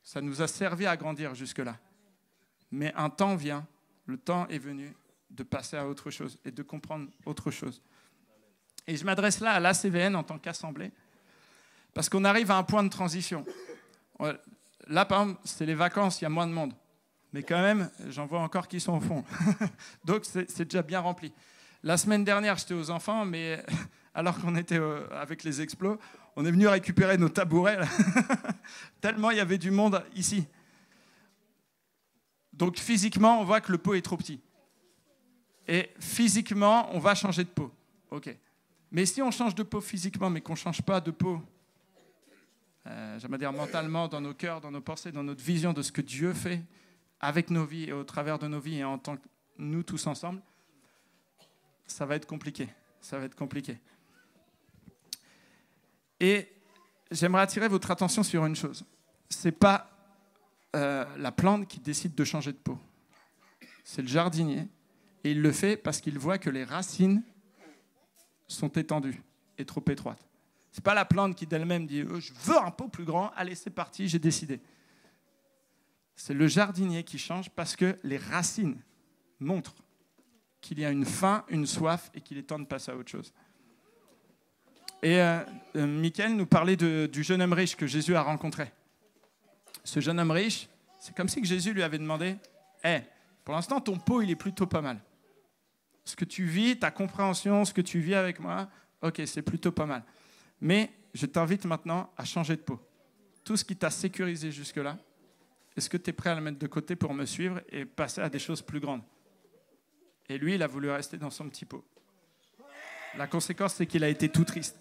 Ça nous a servi à grandir jusque-là. Mais un temps vient, le temps est venu de passer à autre chose et de comprendre autre chose. Et je m'adresse là à l'ACVN en tant qu'assemblée, parce qu'on arrive à un point de transition. Là, par exemple, c'est les vacances, il y a moins de monde. Mais quand même, j'en vois encore qui sont au fond. Donc, c'est déjà bien rempli. La semaine dernière, j'étais aux enfants, mais alors qu'on était avec les explos, on est venu récupérer nos tabourets, là. Tellement il y avait du monde ici. Donc, physiquement, on voit que le pot est trop petit. Et physiquement, on va changer de peau. OK. Mais si on change de peau physiquement, mais qu'on ne change pas de peau, j'aimerais dire mentalement, dans nos cœurs, dans nos pensées, dans notre vision de ce que Dieu fait avec nos vies et au travers de nos vies et en tant que nous tous ensemble, ça va être compliqué. Ça va être compliqué. Et j'aimerais attirer votre attention sur une chose. Ce n'est pas la plante qui décide de changer de peau. C'est le jardinier. Et il le fait parce qu'il voit que les racines sont étendues et trop étroites. Ce n'est pas la plante qui d'elle-même dit « je veux un pot plus grand, allez c'est parti, j'ai décidé ». C'est le jardinier qui change parce que les racines montrent qu'il y a une faim, une soif et qu'il est temps de passer à autre chose. Et Michael nous parlait du jeune homme riche que Jésus a rencontré. Ce jeune homme riche, c'est comme si que Jésus lui avait demandé « Hey, pour l'instant, ton pot, il est plutôt pas mal. Ce que tu vis, ta compréhension, ce que tu vis avec moi, ok, c'est plutôt pas mal. Mais je t'invite maintenant à changer de peau. Tout ce qui t'a sécurisé jusque-là, est-ce que tu es prêt à le mettre de côté pour me suivre et passer à des choses plus grandes ?» Et lui, il a voulu rester dans son petit pot. La conséquence, c'est qu'il a été tout triste.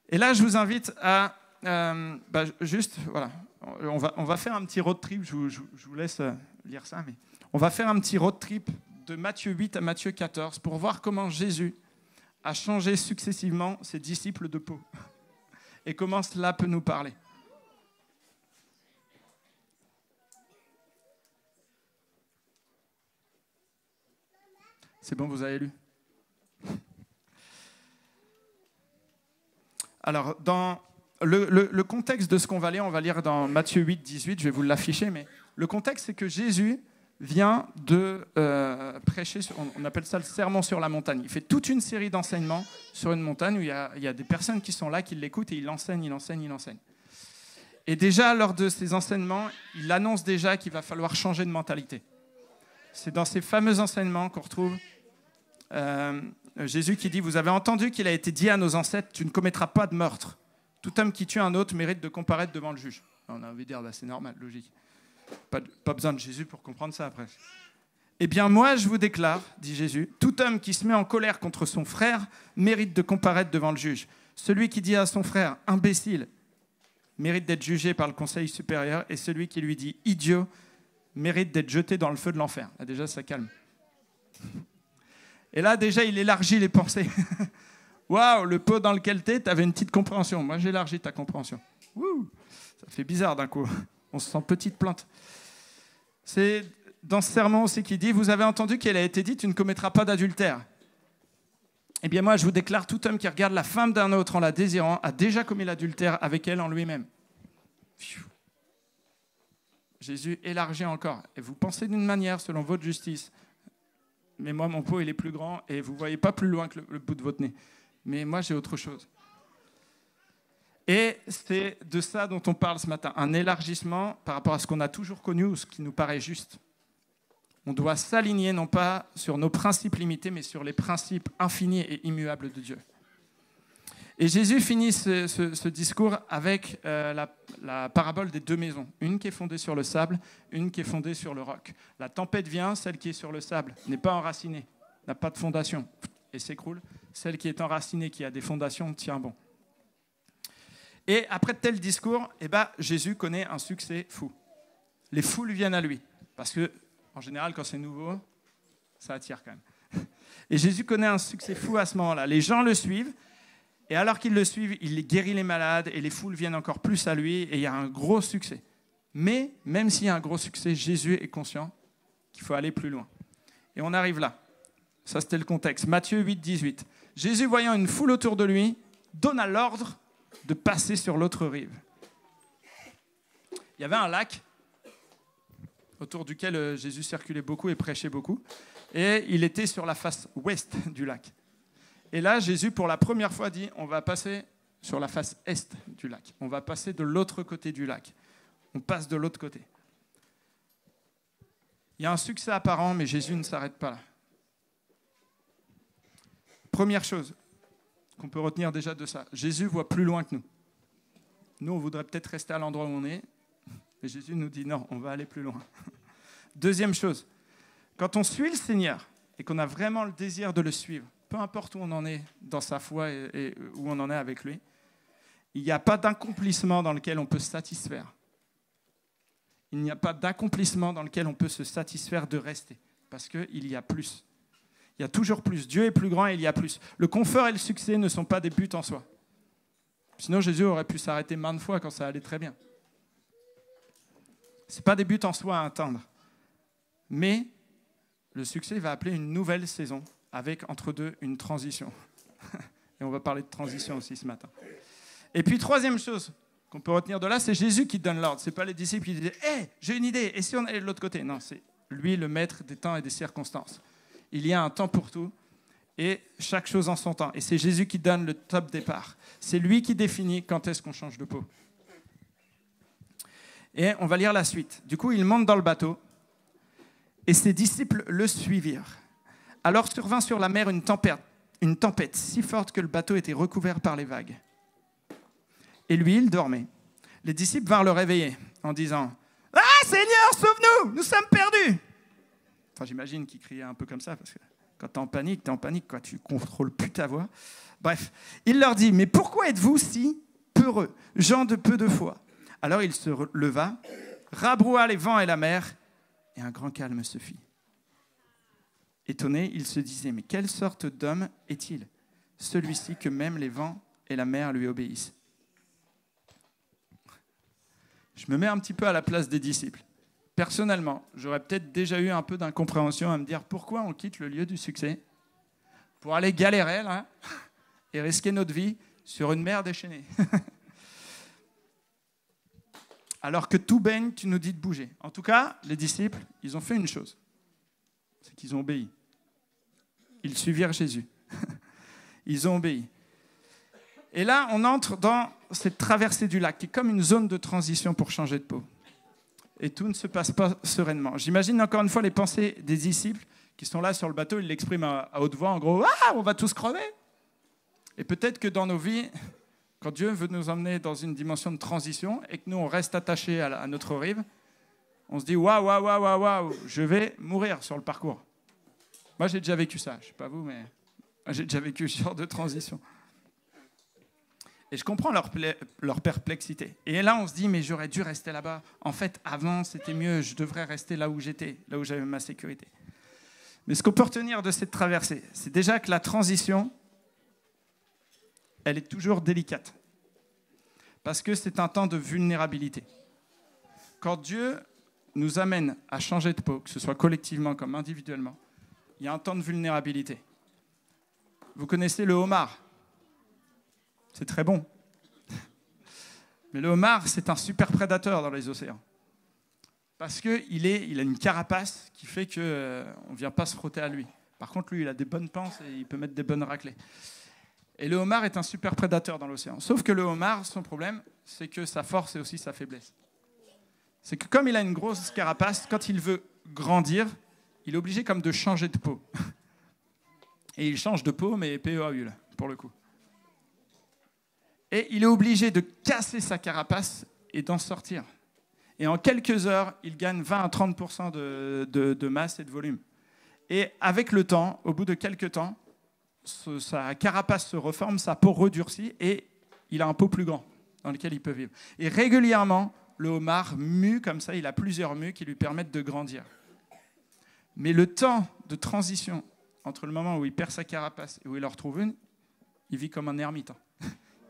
Et là, je vous invite à juste, voilà, on va faire un petit road trip. Je vous laisse lire ça, mais on va faire un petit road trip de Matthieu 8 à Matthieu 14 pour voir comment Jésus a changé successivement ses disciples de peau et comment cela peut nous parler. C'est bon, vous avez lu? Alors, dans le contexte de ce qu'on va lire, on va lire dans Matthieu 8, 18, je vais vous l'afficher, mais le contexte, c'est que Jésus vient de prêcher, on appelle ça le sermon sur la montagne. Il fait toute une série d'enseignements sur une montagne où il y a des personnes qui sont là, qui l'écoutent, et il enseigne. Et déjà, lors de ces enseignements, il annonce déjà qu'il va falloir changer de mentalité. C'est dans ces fameux enseignements qu'on retrouve Jésus qui dit « Vous avez entendu qu'il a été dit à nos ancêtres, tu ne commettras pas de meurtre. Tout homme qui tue un autre mérite de comparaître devant le juge. » On a envie de dire c'est normal, logique. Pas besoin de Jésus pour comprendre ça après. « Eh bien moi je vous déclare, dit Jésus, tout homme qui se met en colère contre son frère mérite de comparaître devant le juge. Celui qui dit à son frère « imbécile » mérite d'être jugé par le conseil supérieur, et celui qui lui dit « idiot » mérite d'être jeté dans le feu de l'enfer. » Là déjà ça calme. Et là, déjà, il élargit les pensées. Waouh, le pot dans lequel tu avais une petite compréhension. Moi, j'élargis ta compréhension. Wouh, ça fait bizarre d'un coup. On se sent petite plante. C'est dans ce sermon aussi qu'il dit « Vous avez entendu qu'il a été dit, tu ne commettras pas d'adultère. Eh bien, moi, je vous déclare, tout homme qui regarde la femme d'un autre en la désirant a déjà commis l'adultère avec elle en lui-même. » Jésus élargit encore. Et vous pensez d'une manière selon votre justice. Mais moi, mon pot, il est plus grand et vous ne voyez pas plus loin que le bout de votre nez. Mais moi, j'ai autre chose. Et c'est de ça dont on parle ce matin, un élargissement par rapport à ce qu'on a toujours connu ou ce qui nous paraît juste. On doit s'aligner non pas sur nos principes limités, mais sur les principes infinis et immuables de Dieu. Et Jésus finit ce discours avec la parabole des deux maisons. Une qui est fondée sur le sable, une qui est fondée sur le roc. La tempête vient, celle qui est sur le sable n'est pas enracinée, n'a pas de fondation et s'écroule. Celle qui est enracinée, qui a des fondations, tient bon. Et après tel discours, Jésus connaît un succès fou. Les foules viennent à lui. Parce que, en général, quand c'est nouveau, ça attire quand même. Et Jésus connaît un succès fou à ce moment-là. Les gens le suivent. Et alors qu'ils le suivent, il guérit les malades et les foules viennent encore plus à lui et il y a un gros succès. Mais même s'il y a un gros succès, Jésus est conscient qu'il faut aller plus loin. Et on arrive là. Ça, c'était le contexte. Matthieu 8, 18. Jésus, voyant une foule autour de lui, donna l'ordre de passer sur l'autre rive. Il y avait un lac autour duquel Jésus circulait beaucoup et prêchait beaucoup. Et il était sur la face ouest du lac. Et là, Jésus, pour la première fois, dit, on va passer sur la face est du lac. On va passer de l'autre côté du lac. On passe de l'autre côté. Il y a un succès apparent, mais Jésus ne s'arrête pas là. Première chose qu'on peut retenir déjà de ça, Jésus voit plus loin que nous. Nous, on voudrait peut-être rester à l'endroit où on est, mais Jésus nous dit non, on va aller plus loin. Deuxième chose, quand on suit le Seigneur et qu'on a vraiment le désir de le suivre, peu importe où on en est dans sa foi et où on en est avec lui, il n'y a pas d'accomplissement dans lequel on peut se satisfaire. Il n'y a pas d'accomplissement dans lequel on peut se satisfaire de rester, parce qu'il y a plus. Il y a toujours plus. Dieu est plus grand et il y a plus. Le confort et le succès ne sont pas des buts en soi. Sinon, Jésus aurait pu s'arrêter maintes fois quand ça allait très bien. Ce n'est pas des buts en soi à atteindre. Mais le succès va appeler une nouvelle saison, avec entre deux une transition. Et on va parler de transition aussi ce matin. Et puis, troisième chose qu'on peut retenir de là, c'est Jésus qui donne l'ordre. Ce n'est pas les disciples qui disent « Hé, j'ai une idée, et si on allait de l'autre côté ?» Non, c'est lui le maître des temps et des circonstances. Il y a un temps pour tout, et chaque chose en son temps. Et c'est Jésus qui donne le top départ. C'est lui qui définit quand est-ce qu'on change de peau. Et on va lire la suite. Du coup, il monte dans le bateau, et ses disciples le suivirent. Alors survint sur la mer une tempête si forte que le bateau était recouvert par les vagues. Et lui, il dormait. Les disciples vinrent le réveiller en disant « Ah, Seigneur, sauve-nous, nous sommes perdus !» Enfin, j'imagine qu'il criait un peu comme ça, parce que Quand tu es en panique, quoi, tu ne contrôles plus ta voix. Bref, il leur dit, mais pourquoi êtes-vous si peureux, gens de peu de foi? Alors il se leva, rabroua les vents et la mer, et un grand calme se fit. Étonné, il se disait, mais quelle sorte d'homme est-il, celui-ci que même les vents et la mer lui obéissent? Je me mets un petit peu à la place des disciples. Personnellement, j'aurais peut-être déjà eu un peu d'incompréhension à me dire pourquoi on quitte le lieu du succès pour aller galérer là, et risquer notre vie sur une mer déchaînée. Alors que tout baigne, tu nous dis de bouger. En tout cas, les disciples, ils ont fait une chose. C'est qu'ils ont obéi. Ils suivirent Jésus. Ils ont obéi. Et là, on entre dans cette traversée du lac, qui est comme une zone de transition pour changer de peau. Et tout ne se passe pas sereinement. J'imagine encore une fois les pensées des disciples qui sont là sur le bateau, ils l'expriment à haute voix, en gros, « Ah, on va tous crever !» Et peut-être que dans nos vies, quand Dieu veut nous emmener dans une dimension de transition et que nous, on reste attachés à notre rive, on se dit « Waouh, waouh, waouh, waouh, waouh, je vais mourir sur le parcours. » Moi, j'ai déjà vécu ça. Je ne sais pas vous, mais j'ai déjà vécu ce genre de transition. Et je comprends leur perplexité. Et là, on se dit, mais j'aurais dû rester là-bas. En fait, avant, c'était mieux. Je devrais rester là où j'étais, là où j'avais ma sécurité. Mais ce qu'on peut retenir de cette traversée, c'est déjà que la transition, elle est toujours délicate. Parce que c'est un temps de vulnérabilité. Quand Dieu nous amène à changer de peau, que ce soit collectivement comme individuellement, il y a un temps de vulnérabilité. Vous connaissez le homard? C'est très bon. Mais le homard, c'est un super prédateur dans les océans. Parce qu'il a une carapace qui fait qu'on ne vient pas se frotter à lui. Par contre, lui, il a des bonnes panses et il peut mettre des bonnes raclées. Et le homard est un super prédateur dans l'océan. Sauf que le homard, son problème, c'est que sa force est aussi sa faiblesse. C'est que comme il a une grosse carapace, quand il veut grandir, il est obligé comme de changer de peau. Et il change de peau, mais PEAU, pour le coup. Et il est obligé de casser sa carapace et d'en sortir. Et en quelques heures, il gagne 20 à 30% de masse et de volume. Et avec le temps, au bout de quelques temps, sa carapace se reforme, sa peau redurcit et il a un pot plus grand dans lequel il peut vivre. Et régulièrement, le homard mue comme ça, il a plusieurs mues qui lui permettent de grandir. Mais le temps de transition entre le moment où il perd sa carapace et où il en retrouve une, il vit comme un ermite.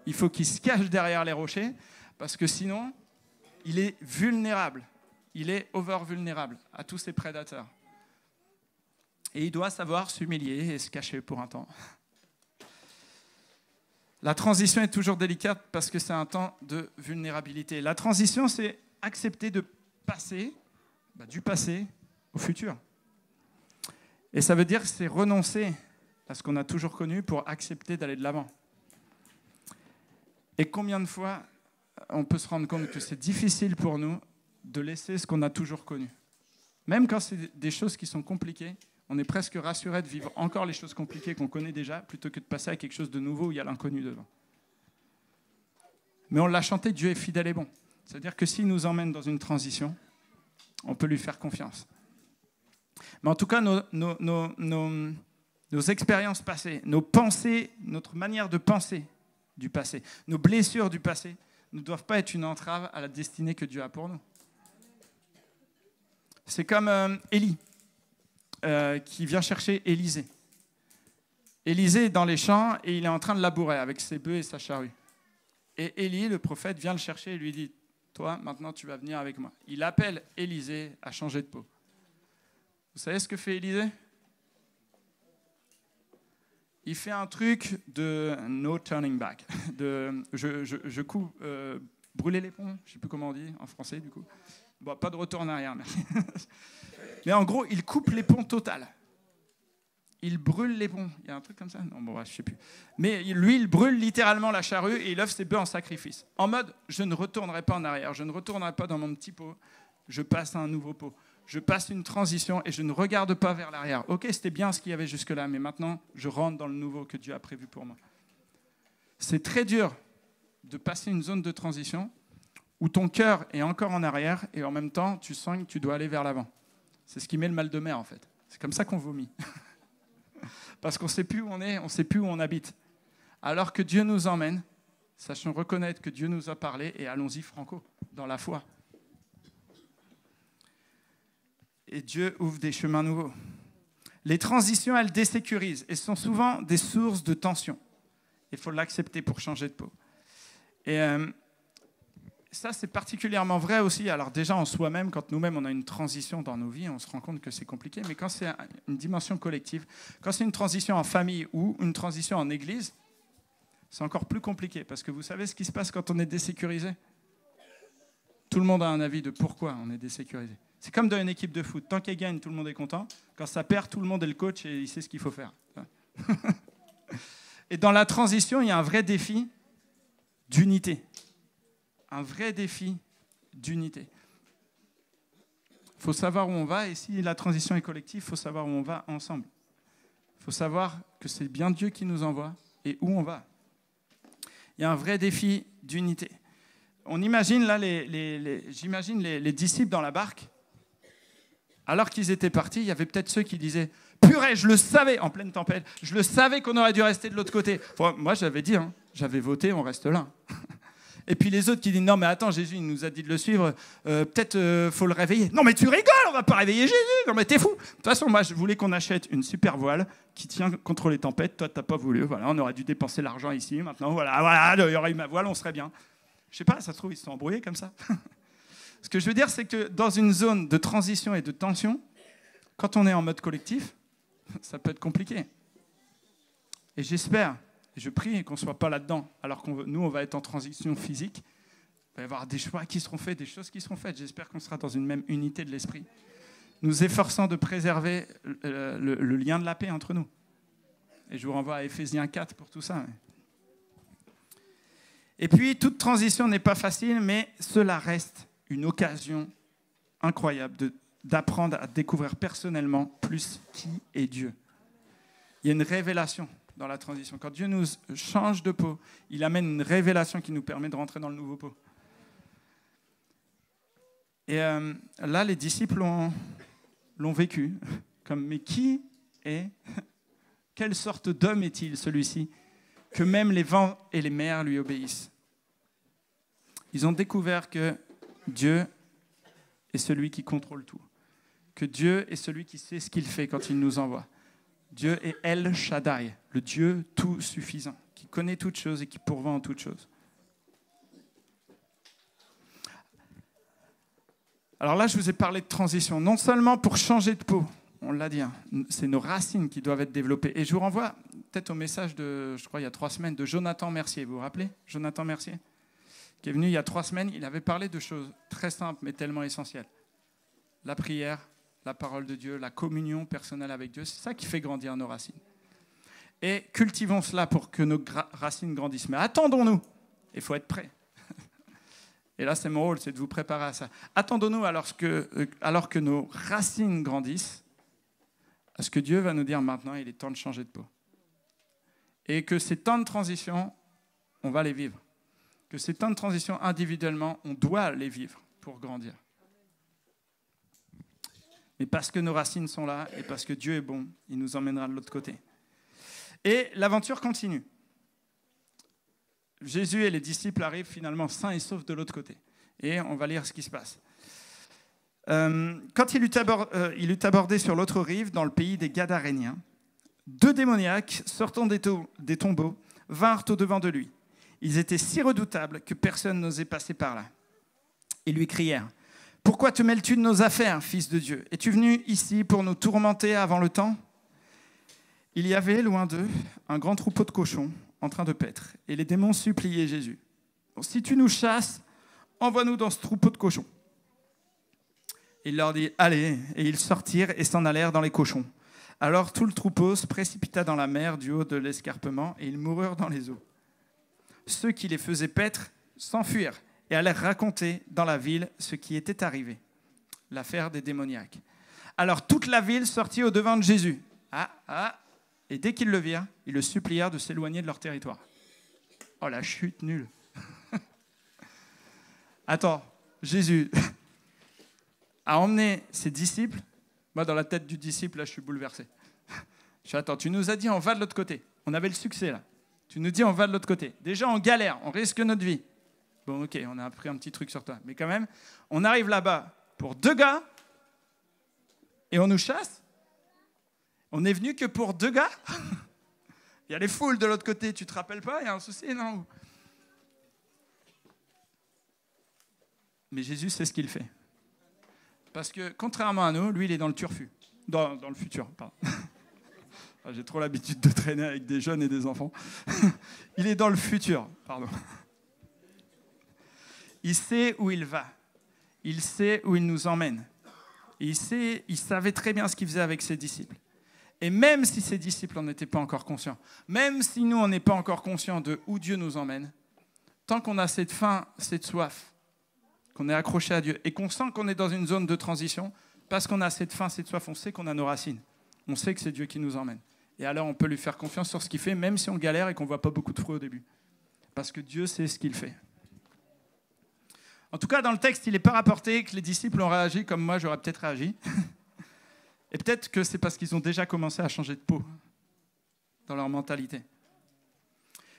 Il faut qu'il se cache derrière les rochers parce que sinon, il est vulnérable. Il est over-vulnérable à tous ses prédateurs. Et il doit savoir s'humilier et se cacher pour un temps. La transition est toujours délicate parce que c'est un temps de vulnérabilité. La transition, c'est accepter de passer du passé au futur. Et ça veut dire que c'est renoncer à ce qu'on a toujours connu pour accepter d'aller de l'avant. Et combien de fois on peut se rendre compte que c'est difficile pour nous de laisser ce qu'on a toujours connu. Même quand c'est des choses qui sont compliquées, on est presque rassuré de vivre encore les choses compliquées qu'on connaît déjà, plutôt que de passer à quelque chose de nouveau où il y a l'inconnu dedans. Mais on l'a chanté, Dieu est fidèle et bon. C'est-à-dire que s'il nous emmène dans une transition, on peut lui faire confiance. Mais en tout cas, nos expériences passées, nos pensées, notre manière de penser du passé, nos blessures du passé ne doivent pas être une entrave à la destinée que Dieu a pour nous. C'est comme Élie qui vient chercher Élisée. Élisée est dans les champs et il est en train de labourer avec ses bœufs et sa charrue. Et Élie, le prophète, vient le chercher et lui dit « Toi, maintenant, tu vas venir avec moi. » Il appelle Élisée à changer de peau. Vous savez ce que fait Élisée ? Il fait un truc de no turning back. Je coupe, brûler les ponts, je ne sais plus comment on dit en français du coup. Bon, pas de retour en arrière, merci. Mais en gros, il coupe les ponts total. Il brûle les ponts. Il y a un truc comme ça ? Non, bon, je ne sais plus. Mais lui, il brûle littéralement la charrue et il offre ses bœufs en sacrifice. En mode, je ne retournerai pas en arrière, je ne retournerai pas dans mon petit pot, je passe à un nouveau pot. Je passe une transition et je ne regarde pas vers l'arrière. Ok, c'était bien ce qu'il y avait jusque-là, mais maintenant, je rentre dans le nouveau que Dieu a prévu pour moi. C'est très dur de passer une zone de transition où ton cœur est encore en arrière et en même temps, tu sens que tu dois aller vers l'avant. C'est ce qui met le mal de mer, en fait. C'est comme ça qu'on vomit. parce qu'on ne sait plus où on est, on ne sait plus où on habite. Alors que Dieu nous emmène, sachons reconnaître que Dieu nous a parlé et allons-y franco, dans la foi. Et Dieu ouvre des chemins nouveaux. Les transitions, elles désécurisent et sont souvent des sources de tension. Il faut l'accepter pour changer de peau. Et ça, c'est particulièrement vrai aussi. Alors déjà, en soi-même, quand nous-mêmes, on a une transition dans nos vies, on se rend compte que c'est compliqué. Mais quand c'est une dimension collective, quand c'est une transition en famille ou une transition en église, c'est encore plus compliqué. Parce que vous savez ce qui se passe quand on est désécurisé ? Tout le monde a un avis de pourquoi on est désécurisé. C'est comme dans une équipe de foot. Tant qu'elle gagne, tout le monde est content. Quand ça perd, tout le monde est le coach et il sait ce qu'il faut faire. Et dans la transition, il y a un vrai défi d'unité. Un vrai défi d'unité. Il faut savoir où on va, et si la transition est collective, il faut savoir où on va ensemble. Il faut savoir que c'est bien Dieu qui nous envoie et où on va. Il y a un vrai défi d'unité. On imagine là, j'imagine les disciples dans la barque. Alors qu'ils étaient partis, il y avait peut-être ceux qui disaient « Purée, je le savais !» en pleine tempête. Je le savais qu'on aurait dû rester de l'autre côté. Enfin, moi, j'avais dit, j'avais voté, on reste là. Et puis les autres qui disent « Non, mais attends, Jésus, il nous a dit de le suivre. Peut-être faut le réveiller. » Non, mais tu rigoles, on va pas réveiller Jésus. Non, mais t'es fou. De toute façon, moi, je voulais qu'on achète une super voile qui tient contre les tempêtes. Toi, t'as pas voulu. Voilà, on aurait dû dépenser l'argent ici. Maintenant, voilà, il y aurait eu ma voile, on serait bien. Je sais pas, ça se trouve, ils se sont embrouillés comme ça. Ce que je veux dire, c'est que dans une zone de transition et de tension, quand on est en mode collectif, ça peut être compliqué. Et j'espère, et je prie qu'on ne soit pas là-dedans, alors que nous, on va être en transition physique. Il va y avoir des choix qui seront faits, des choses qui seront faites. J'espère qu'on sera dans une même unité de l'esprit, nous efforçant de préserver le lien de la paix entre nous. Et je vous renvoie à Éphésiens 4 pour tout ça. Et puis, toute transition n'est pas facile, mais cela reste une occasion incroyable d'apprendre à découvrir personnellement plus qui est Dieu. Il y a une révélation dans la transition. Quand Dieu nous change de peau, il amène une révélation qui nous permet de rentrer dans le nouveau peau. Et là, les disciples l'ont vécu. Comme, mais qui est, quelle sorte d'homme est-il celui-ci, que même les vents et les mers lui obéissent? Ils ont découvert que Dieu est celui qui contrôle tout. Que Dieu est celui qui sait ce qu'il fait quand il nous envoie. Dieu est El Shaddai, le Dieu tout suffisant, qui connaît toutes choses et qui pourvoit en toutes choses. Alors là, je vous ai parlé de transition, non seulement pour changer de peau, on l'a dit, c'est nos racines qui doivent être développées. Et je vous renvoie peut-être au message de, je crois, il y a 3 semaines, de Jonathan Mercier. Vous vous rappelez, Jonathan Mercier, qui est venu il y a 3 semaines, il avait parlé de choses très simples mais tellement essentielles. La prière, la parole de Dieu, la communion personnelle avec Dieu, c'est ça qui fait grandir nos racines. Et cultivons cela pour que nos racines grandissent. Mais attendons-nous, il faut être prêt. Et là, c'est mon rôle, c'est de vous préparer à ça. Attendons-nous alors que nos racines grandissent, à ce que Dieu va nous dire maintenant, il est temps de changer de peau. Et que ces temps de transition, on va les vivre. Que ces temps de transition, individuellement, on doit les vivre pour grandir. Mais parce que nos racines sont là et parce que Dieu est bon, il nous emmènera de l'autre côté. Et l'aventure continue. Jésus et les disciples arrivent finalement sains et saufs de l'autre côté. Et on va lire ce qui se passe. Quand il eut abordé sur l'autre rive, dans le pays des Gadaréniens, 2 démoniaques, sortant des tombeaux, vinrent au-devant de lui. Ils étaient si redoutables que personne n'osait passer par là. Ils lui crièrent : « Pourquoi te mêles-tu de nos affaires, fils de Dieu ? Es-tu venu ici pour nous tourmenter avant le temps ?» Il y avait, loin d'eux, un grand troupeau de cochons en train de paître, et les démons suppliaient Jésus : « Si tu nous chasses, envoie-nous dans ce troupeau de cochons. » Il leur dit : « Allez !» Et ils sortirent et s'en allèrent dans les cochons. Alors tout le troupeau se précipita dans la mer du haut de l'escarpement, et ils moururent dans les eaux. Ceux qui les faisaient paître s'enfuirent et allèrent raconter dans la ville ce qui était arrivé, l'affaire des démoniaques. Alors toute la ville sortit au-devant de Jésus. Et dès qu'ils le virent, ils le supplièrent de s'éloigner de leur territoire. Oh, la chute nulle. Attends, Jésus a emmené ses disciples. Moi, dans la tête du disciple, là, je suis bouleversé. Je dis, attends, tu nous as dit on va de l'autre côté. On avait le succès là. Tu nous dis on va de l'autre côté. Déjà on galère, on risque notre vie. Bon ok, on a appris un petit truc sur toi. Mais quand même, on arrive là-bas pour 2 gars et on nous chasse. On est venu que pour 2 gars. Il y a les foules de l'autre côté, tu te rappelles pas? Il y a un souci, non? Mais Jésus sait ce qu'il fait. Parce que, contrairement à nous, lui, il est dans le turfu. Dans le futur, pardon. J'ai trop l'habitude de traîner avec des jeunes et des enfants. Il est dans le futur, pardon. Il sait où il va. Il sait où il nous emmène. Il savait très bien ce qu'il faisait avec ses disciples. Et même si ses disciples n'en étaient pas encore conscients, même si nous, on n'est pas encore conscients de où Dieu nous emmène, tant qu'on a cette faim, cette soif, qu'on est accroché à Dieu et qu'on sent qu'on est dans une zone de transition, parce qu'on a cette faim, cette soif, on sait qu'on a nos racines. On sait que c'est Dieu qui nous emmène. Et alors, on peut lui faire confiance sur ce qu'il fait, même si on galère et qu'on ne voit pas beaucoup de fruits au début. Parce que Dieu sait ce qu'il fait. En tout cas, dans le texte, il n'est pas rapporté que les disciples ont réagi comme moi, j'aurais peut-être réagi. Et peut-être que c'est parce qu'ils ont déjà commencé à changer de peau dans leur mentalité.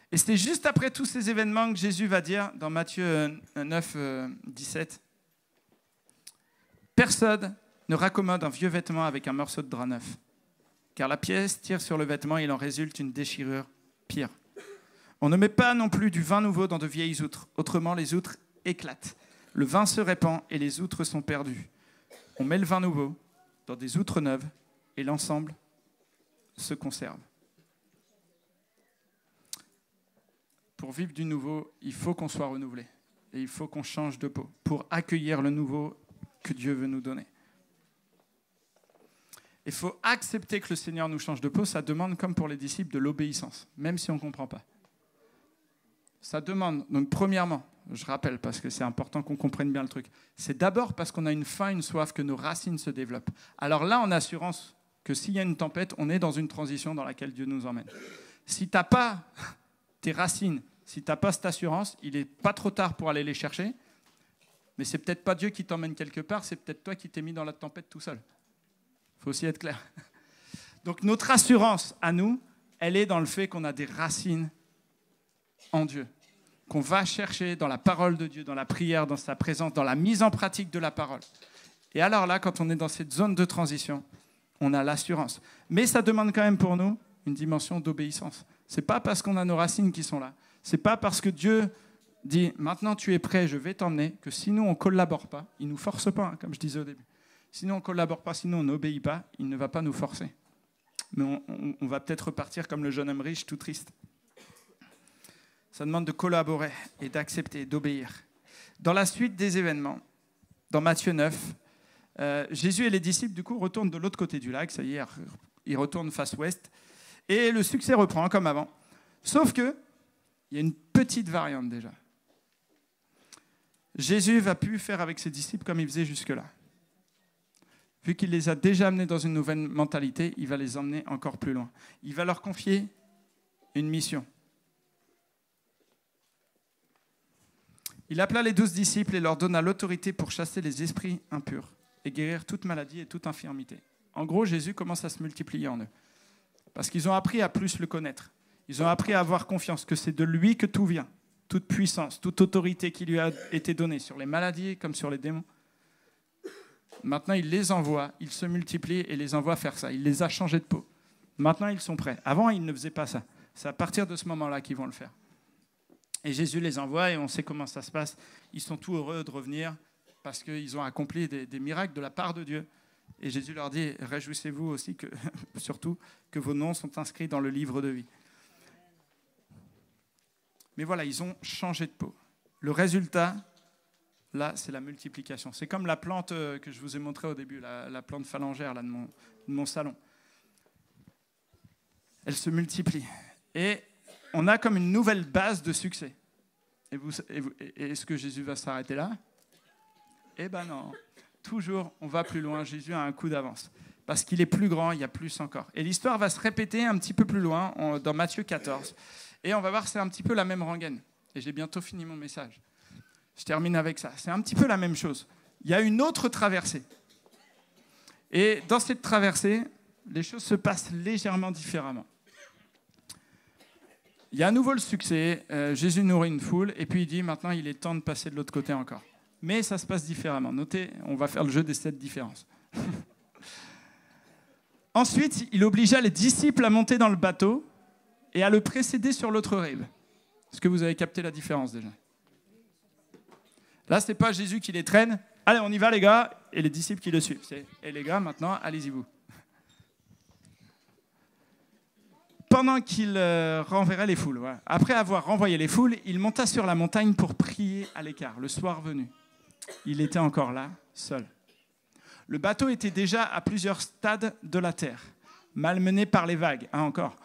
Et c'est juste après tous ces événements que Jésus va dire dans Matthieu 9, 17, « Personne ne raccommode un vieux vêtement avec un morceau de drap neuf, car la pièce tire sur le vêtement et il en résulte une déchirure pire. On ne met pas non plus du vin nouveau dans de vieilles outres, autrement les outres éclatent. Le vin se répand et les outres sont perdues. On met le vin nouveau dans des outres neuves, et l'ensemble se conserve. » Pour vivre du nouveau, il faut qu'on soit renouvelé. Et il faut qu'on change de peau pour accueillir le nouveau que Dieu veut nous donner. Il faut accepter que le Seigneur nous change de peau. Ça demande, comme pour les disciples, de l'obéissance, même si on ne comprend pas. Ça demande, donc premièrement, je rappelle parce que c'est important qu'on comprenne bien le truc, c'est d'abord parce qu'on a une faim, une soif, que nos racines se développent. Alors là, on a assurance que s'il y a une tempête, on est dans une transition dans laquelle Dieu nous emmène. Si tu n'as pas tes racines, si tu n'as pas cette assurance, il n'est pas trop tard pour aller les chercher, mais c'est peut-être pas Dieu qui t'emmène quelque part, c'est peut-être toi qui t'es mis dans la tempête tout seul. Il faut aussi être clair. Donc notre assurance à nous, elle est dans le fait qu'on a des racines en Dieu, qu'on va chercher dans la parole de Dieu, dans la prière, dans sa présence, dans la mise en pratique de la parole. Et alors là, quand on est dans cette zone de transition, on a l'assurance. Mais ça demande quand même pour nous une dimension d'obéissance. Ce n'est pas parce qu'on a nos racines qui sont là. Ce n'est pas parce que Dieu dit « maintenant tu es prêt, je vais t'emmener » que si nous on ne collabore pas, il ne nous force pas, hein, comme je disais au début. Si nous on ne collabore pas, si nous on n'obéit pas, il ne va pas nous forcer. Mais on va peut-être repartir comme le jeune homme riche, tout triste. Ça demande de collaborer et d'accepter, d'obéir. Dans la suite des événements, dans Matthieu 9, Jésus et les disciples, du coup, retournent de l'autre côté du lac. Ça y est, ils retournent face ouest. Et le succès reprend comme avant. Sauf qu'il y a une petite variante déjà. Jésus ne va plus faire avec ses disciples comme il faisait jusque-là. Vu qu'il les a déjà amenés dans une nouvelle mentalité, il va les emmener encore plus loin. Il va leur confier une mission. Il appela les 12 disciples et leur donna l'autorité pour chasser les esprits impurs et guérir toute maladie et toute infirmité. En gros, Jésus commence à se multiplier en eux. Parce qu'ils ont appris à plus le connaître. Ils ont appris à avoir confiance que c'est de lui que tout vient. Toute puissance, toute autorité qui lui a été donnée sur les maladies comme sur les démons. Maintenant, il les envoie, il se multiplie et les envoie faire ça. Il les a changés de peau. Maintenant, ils sont prêts. Avant, ils ne faisaient pas ça. C'est à partir de ce moment-là qu'ils vont le faire. Et Jésus les envoie et on sait comment ça se passe. Ils sont tout heureux de revenir parce qu'ils ont accompli des miracles de la part de Dieu. Et Jésus leur dit, réjouissez-vous aussi, surtout, que vos noms sont inscrits dans le livre de vie. Mais voilà, ils ont changé de peau. Le résultat, là, c'est la multiplication. C'est comme la plante que je vous ai montrée au début, la plante phalangère là, de mon salon. Elle se multiplie. Et on a comme une nouvelle base de succès. Et est-ce que Jésus va s'arrêter là? Eh ben non. Toujours, on va plus loin. Jésus a un coup d'avance. Parce qu'il est plus grand, il y a plus encore. Et l'histoire va se répéter un petit peu plus loin, dans Matthieu 14. Et on va voir, c'est un petit peu la même rengaine. Et j'ai bientôt fini mon message. Je termine avec ça. C'est un petit peu la même chose. Il y a une autre traversée. Et dans cette traversée, les choses se passent légèrement différemment. Il y a à nouveau le succès, Jésus nourrit une foule, et puis il dit maintenant il est temps de passer de l'autre côté encore. Mais ça se passe différemment. Notez, on va faire le jeu des 7 différences. Ensuite, il obligea les disciples à monter dans le bateau et à le précéder sur l'autre rive. Est-ce que vous avez capté la différence déjà? Là, ce n'est pas Jésus qui les traîne. Allez, on y va les gars, et les disciples qui le suivent. Et les gars, maintenant, allez-y vous. Pendant qu'il renverrait les foules, voilà. Après avoir renvoyé les foules, il monta sur la montagne pour prier à l'écart. Le soir venu, il était encore là, seul. Le bateau était déjà à plusieurs stades de la terre, malmené par les vagues, encore,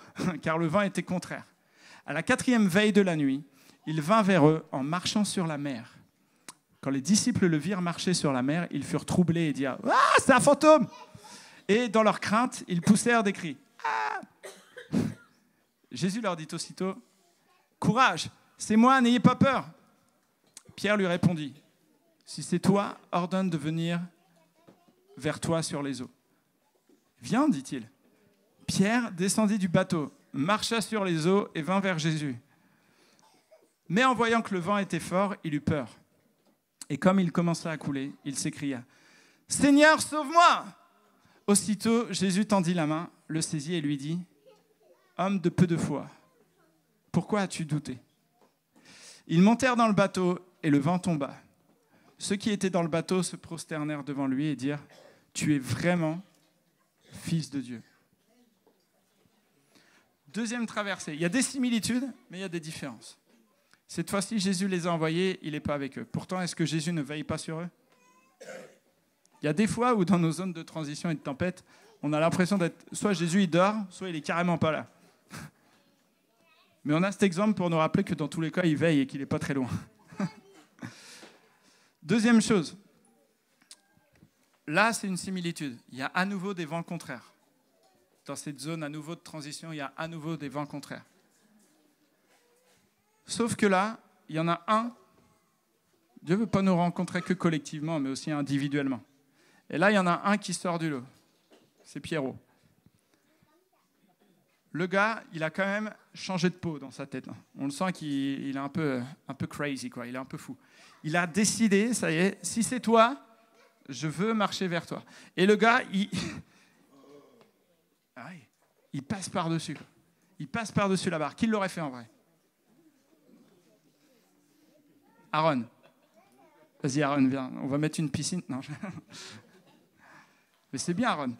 car le vent était contraire. À la 4e veille de la nuit, il vint vers eux en marchant sur la mer. Quand les disciples le virent marcher sur la mer, ils furent troublés et dirent « Ah, c'est un fantôme !» Et dans leur crainte, ils poussèrent des cris. « Ah !» Jésus leur dit aussitôt « Courage, c'est moi, n'ayez pas peur !» Pierre lui répondit « Si c'est toi, ordonne de venir vers toi sur les eaux. »« Viens, dit-il. » Pierre descendit du bateau, marcha sur les eaux et vint vers Jésus. Mais en voyant que le vent était fort, il eut peur. Et comme il commença à couler, il s'écria « Seigneur, sauve-moi !» Aussitôt, Jésus tendit la main, le saisit et lui dit « Homme de peu de foi, pourquoi as-tu douté ?» Ils montèrent dans le bateau et le vent tomba. Ceux qui étaient dans le bateau se prosternèrent devant lui et dirent « Tu es vraiment fils de Dieu. » Deuxième traversée. Il y a des similitudes, mais il y a des différences. Cette fois-ci, Jésus les a envoyés, il n'est pas avec eux. Pourtant, est-ce que Jésus ne veille pas sur eux? Il y a des fois où dans nos zones de transition et de tempête, on a l'impression d'être... Soit Jésus, il dort, soit il est carrément pas là. Mais on a cet exemple pour nous rappeler que dans tous les cas, il veille et qu'il n'est pas très loin. Deuxième chose. Là, c'est une similitude. Il y a à nouveau des vents contraires. Dans cette zone à nouveau de transition, il y a à nouveau des vents contraires. Sauf que là, il y en a un. Dieu ne veut pas nous rencontrer que collectivement, mais aussi individuellement. Et là, il y en a un qui sort du lot. C'est Pierrot. Le gars, il a quand même changé de peau dans sa tête. On le sent qu'il est un peu crazy, quoi. Il est un peu fou. Il a décidé, ça y est, si c'est toi, je veux marcher vers toi. Et le gars, il passe par-dessus. Il passe par-dessus la barre. Qui l'aurait fait en vrai? Aaron. Vas-y, Aaron, viens. On va mettre une piscine. Non. Mais c'est bien, Aaron.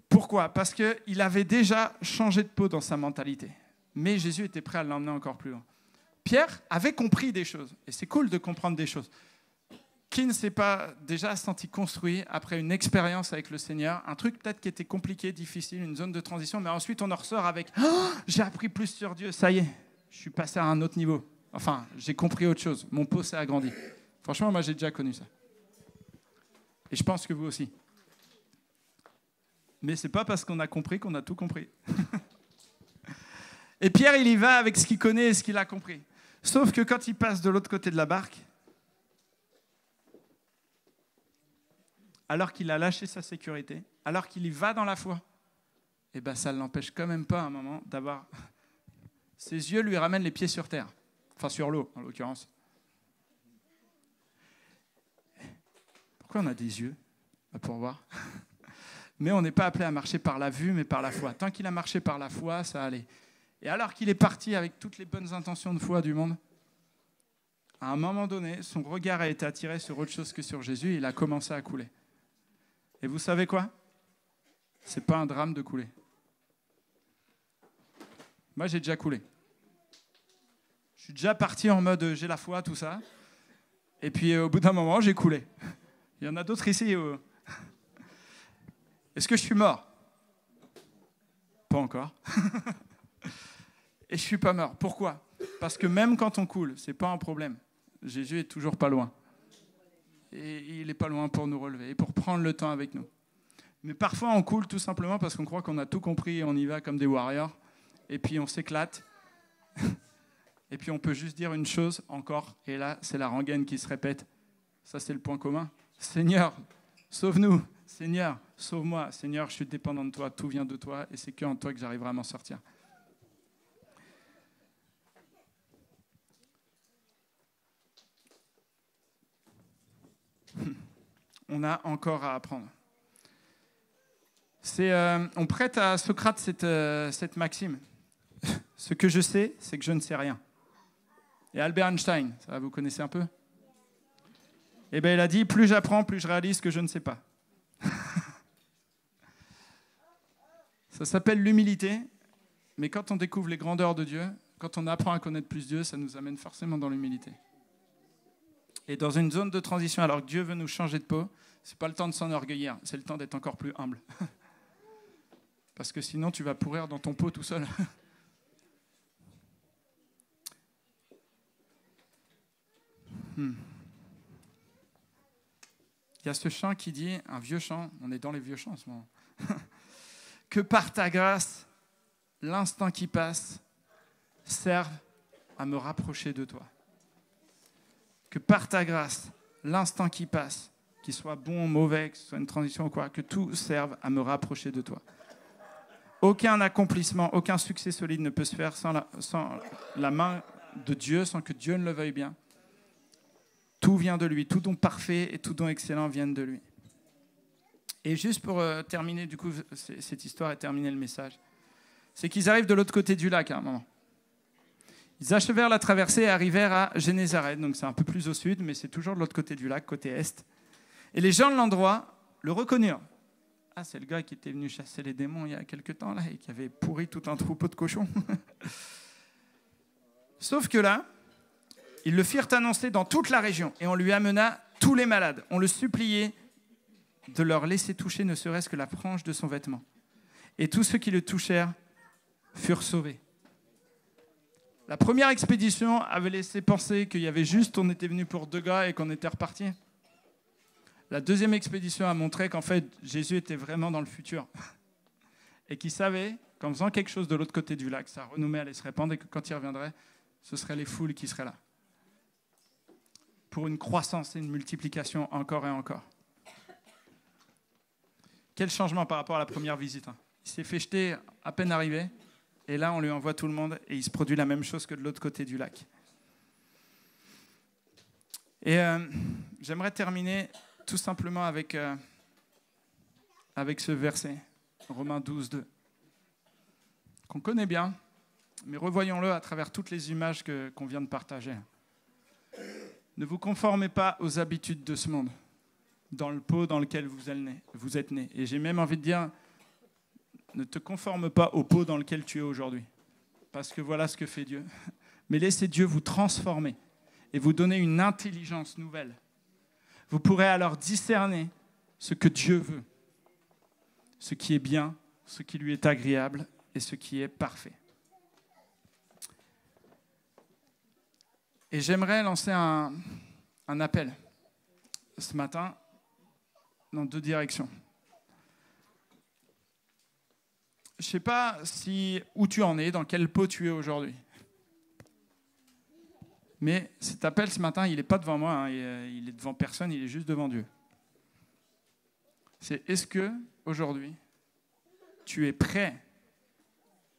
Pourquoi? Parce qu'il avait déjà changé de peau dans sa mentalité. Mais Jésus était prêt à l'emmener encore plus loin. Pierre avait compris des choses. Et c'est cool de comprendre des choses. Qui ne s'est pas déjà senti construit après une expérience avec le Seigneur, un truc peut-être qui était compliqué, difficile, une zone de transition, mais ensuite on en ressort avec « J'ai appris plus sur Dieu, ça y est, je suis passé à un autre niveau. Enfin, j'ai compris autre chose, mon pot s'est agrandi. » Franchement, moi j'ai déjà connu ça. Et je pense que vous aussi. Mais c'est pas parce qu'on a compris qu'on a tout compris. Et Pierre, il y va avec ce qu'il connaît et ce qu'il a compris. Sauf que quand il passe de l'autre côté de la barque, alors qu'il a lâché sa sécurité, alors qu'il y va dans la foi, eh ben ça ne l'empêche quand même pas à un moment d'avoir... Ses yeux lui ramènent les pieds sur terre. Enfin, sur l'eau, en l'occurrence. Pourquoi on a des yeux? Pour voir. Mais on n'est pas appelé à marcher par la vue, mais par la foi. Tant qu'il a marché par la foi, ça allait. Et alors qu'il est parti avec toutes les bonnes intentions de foi du monde, à un moment donné, son regard a été attiré sur autre chose que sur Jésus et il a commencé à couler. Et vous savez quoi? C'est pas un drame de couler. Moi, j'ai déjà coulé. Je suis déjà parti en mode j'ai la foi, tout ça. Et puis au bout d'un moment, j'ai coulé. Il y en a d'autres ici. Est-ce que je suis mort? Pas encore. Et je suis pas mort. Pourquoi? Parce que même quand on coule, c'est pas un problème. Jésus est toujours pas loin. Et il n'est pas loin pour nous relever et pour prendre le temps avec nous. Mais parfois, on coule tout simplement parce qu'on croit qu'on a tout compris et on y va comme des warriors. Et puis, on s'éclate. Et puis, on peut juste dire une chose encore. Et là, c'est la rengaine qui se répète. Ça, c'est le point commun. Seigneur, sauve-nous. Seigneur, sauve-moi. Seigneur, je suis dépendant de toi. Tout vient de toi et c'est qu'en toi que j'arriverai à m'en sortir. On a encore à apprendre. On prête à Socrate cette maxime. Ce que je sais, c'est que je ne sais rien. Et Albert Einstein, ça vous connaissez un peu? Eh bien, il a dit, plus j'apprends, plus je réalise que je ne sais pas. Ça s'appelle l'humilité, mais quand on découvre les grandeurs de Dieu, quand on apprend à connaître plus Dieu, ça nous amène forcément dans l'humilité. Et dans une zone de transition, alors que Dieu veut nous changer de peau, c'est pas le temps de s'enorgueillir, c'est le temps d'être encore plus humble. Parce que sinon, tu vas pourrir dans ton pot tout seul. Il y a ce chant qui dit, un vieux chant, on est dans les vieux chants en ce moment, que par ta grâce, l'instant qui passe serve à me rapprocher de toi. Que par ta grâce, l'instant qui passe, qu'il soit bon ou mauvais, que ce soit une transition ou quoi, que tout serve à me rapprocher de toi. Aucun accomplissement, aucun succès solide ne peut se faire sans la main de Dieu, sans que Dieu ne le veuille bien. Tout vient de lui, tout don parfait et tout don excellent viennent de lui. Et juste pour terminer, du coup, cette histoire et terminer le message, c'est qu'ils arrivent de l'autre côté du lac à un moment. Ils achevèrent la traversée et arrivèrent à Génézareth, donc c'est un peu plus au sud, mais c'est toujours de l'autre côté du lac, côté est. Et les gens de l'endroit le reconnurent. Ah, c'est le gars qui était venu chasser les démons il y a quelque temps, là, et qui avait pourri tout un troupeau de cochons. Sauf que là, ils le firent annoncer dans toute la région, et on lui amena tous les malades. On le suppliait de leur laisser toucher ne serait-ce que la frange de son vêtement. Et tous ceux qui le touchèrent furent sauvés. La première expédition avait laissé penser qu'il y avait juste, on était venu pour 2 gars et qu'on était reparti. La deuxième expédition a montré qu'en fait, Jésus était vraiment dans le futur. Et qu'il savait qu'en faisant quelque chose de l'autre côté du lac, sa renommée allait se répandre et que quand il reviendrait, ce seraient les foules qui seraient là. Pour une croissance et une multiplication encore et encore. Quel changement par rapport à la première visite. Il s'est fait jeter à peine arrivé. Et là, on lui envoie tout le monde et il se produit la même chose que de l'autre côté du lac. Et j'aimerais terminer tout simplement avec ce verset, Romains 12, 2, qu'on connaît bien, mais revoyons-le à travers toutes les images qu'on vient de partager. Ne vous conformez pas aux habitudes de ce monde, dans le pot dans lequel vous êtes né. Et j'ai même envie de dire, ne te conforme pas au pot dans lequel tu es aujourd'hui. Parce que voilà ce que fait Dieu. Mais laissez Dieu vous transformer et vous donner une intelligence nouvelle. Vous pourrez alors discerner ce que Dieu veut, ce qui est bien, ce qui lui est agréable et ce qui est parfait. Et j'aimerais lancer un appel ce matin dans 2 directions. Je ne sais pas où tu en es, dans quel pot tu es aujourd'hui. Mais cet appel ce matin, il n'est pas devant moi, il est devant personne, il est juste devant Dieu. C'est est-ce que aujourd'hui, tu es prêt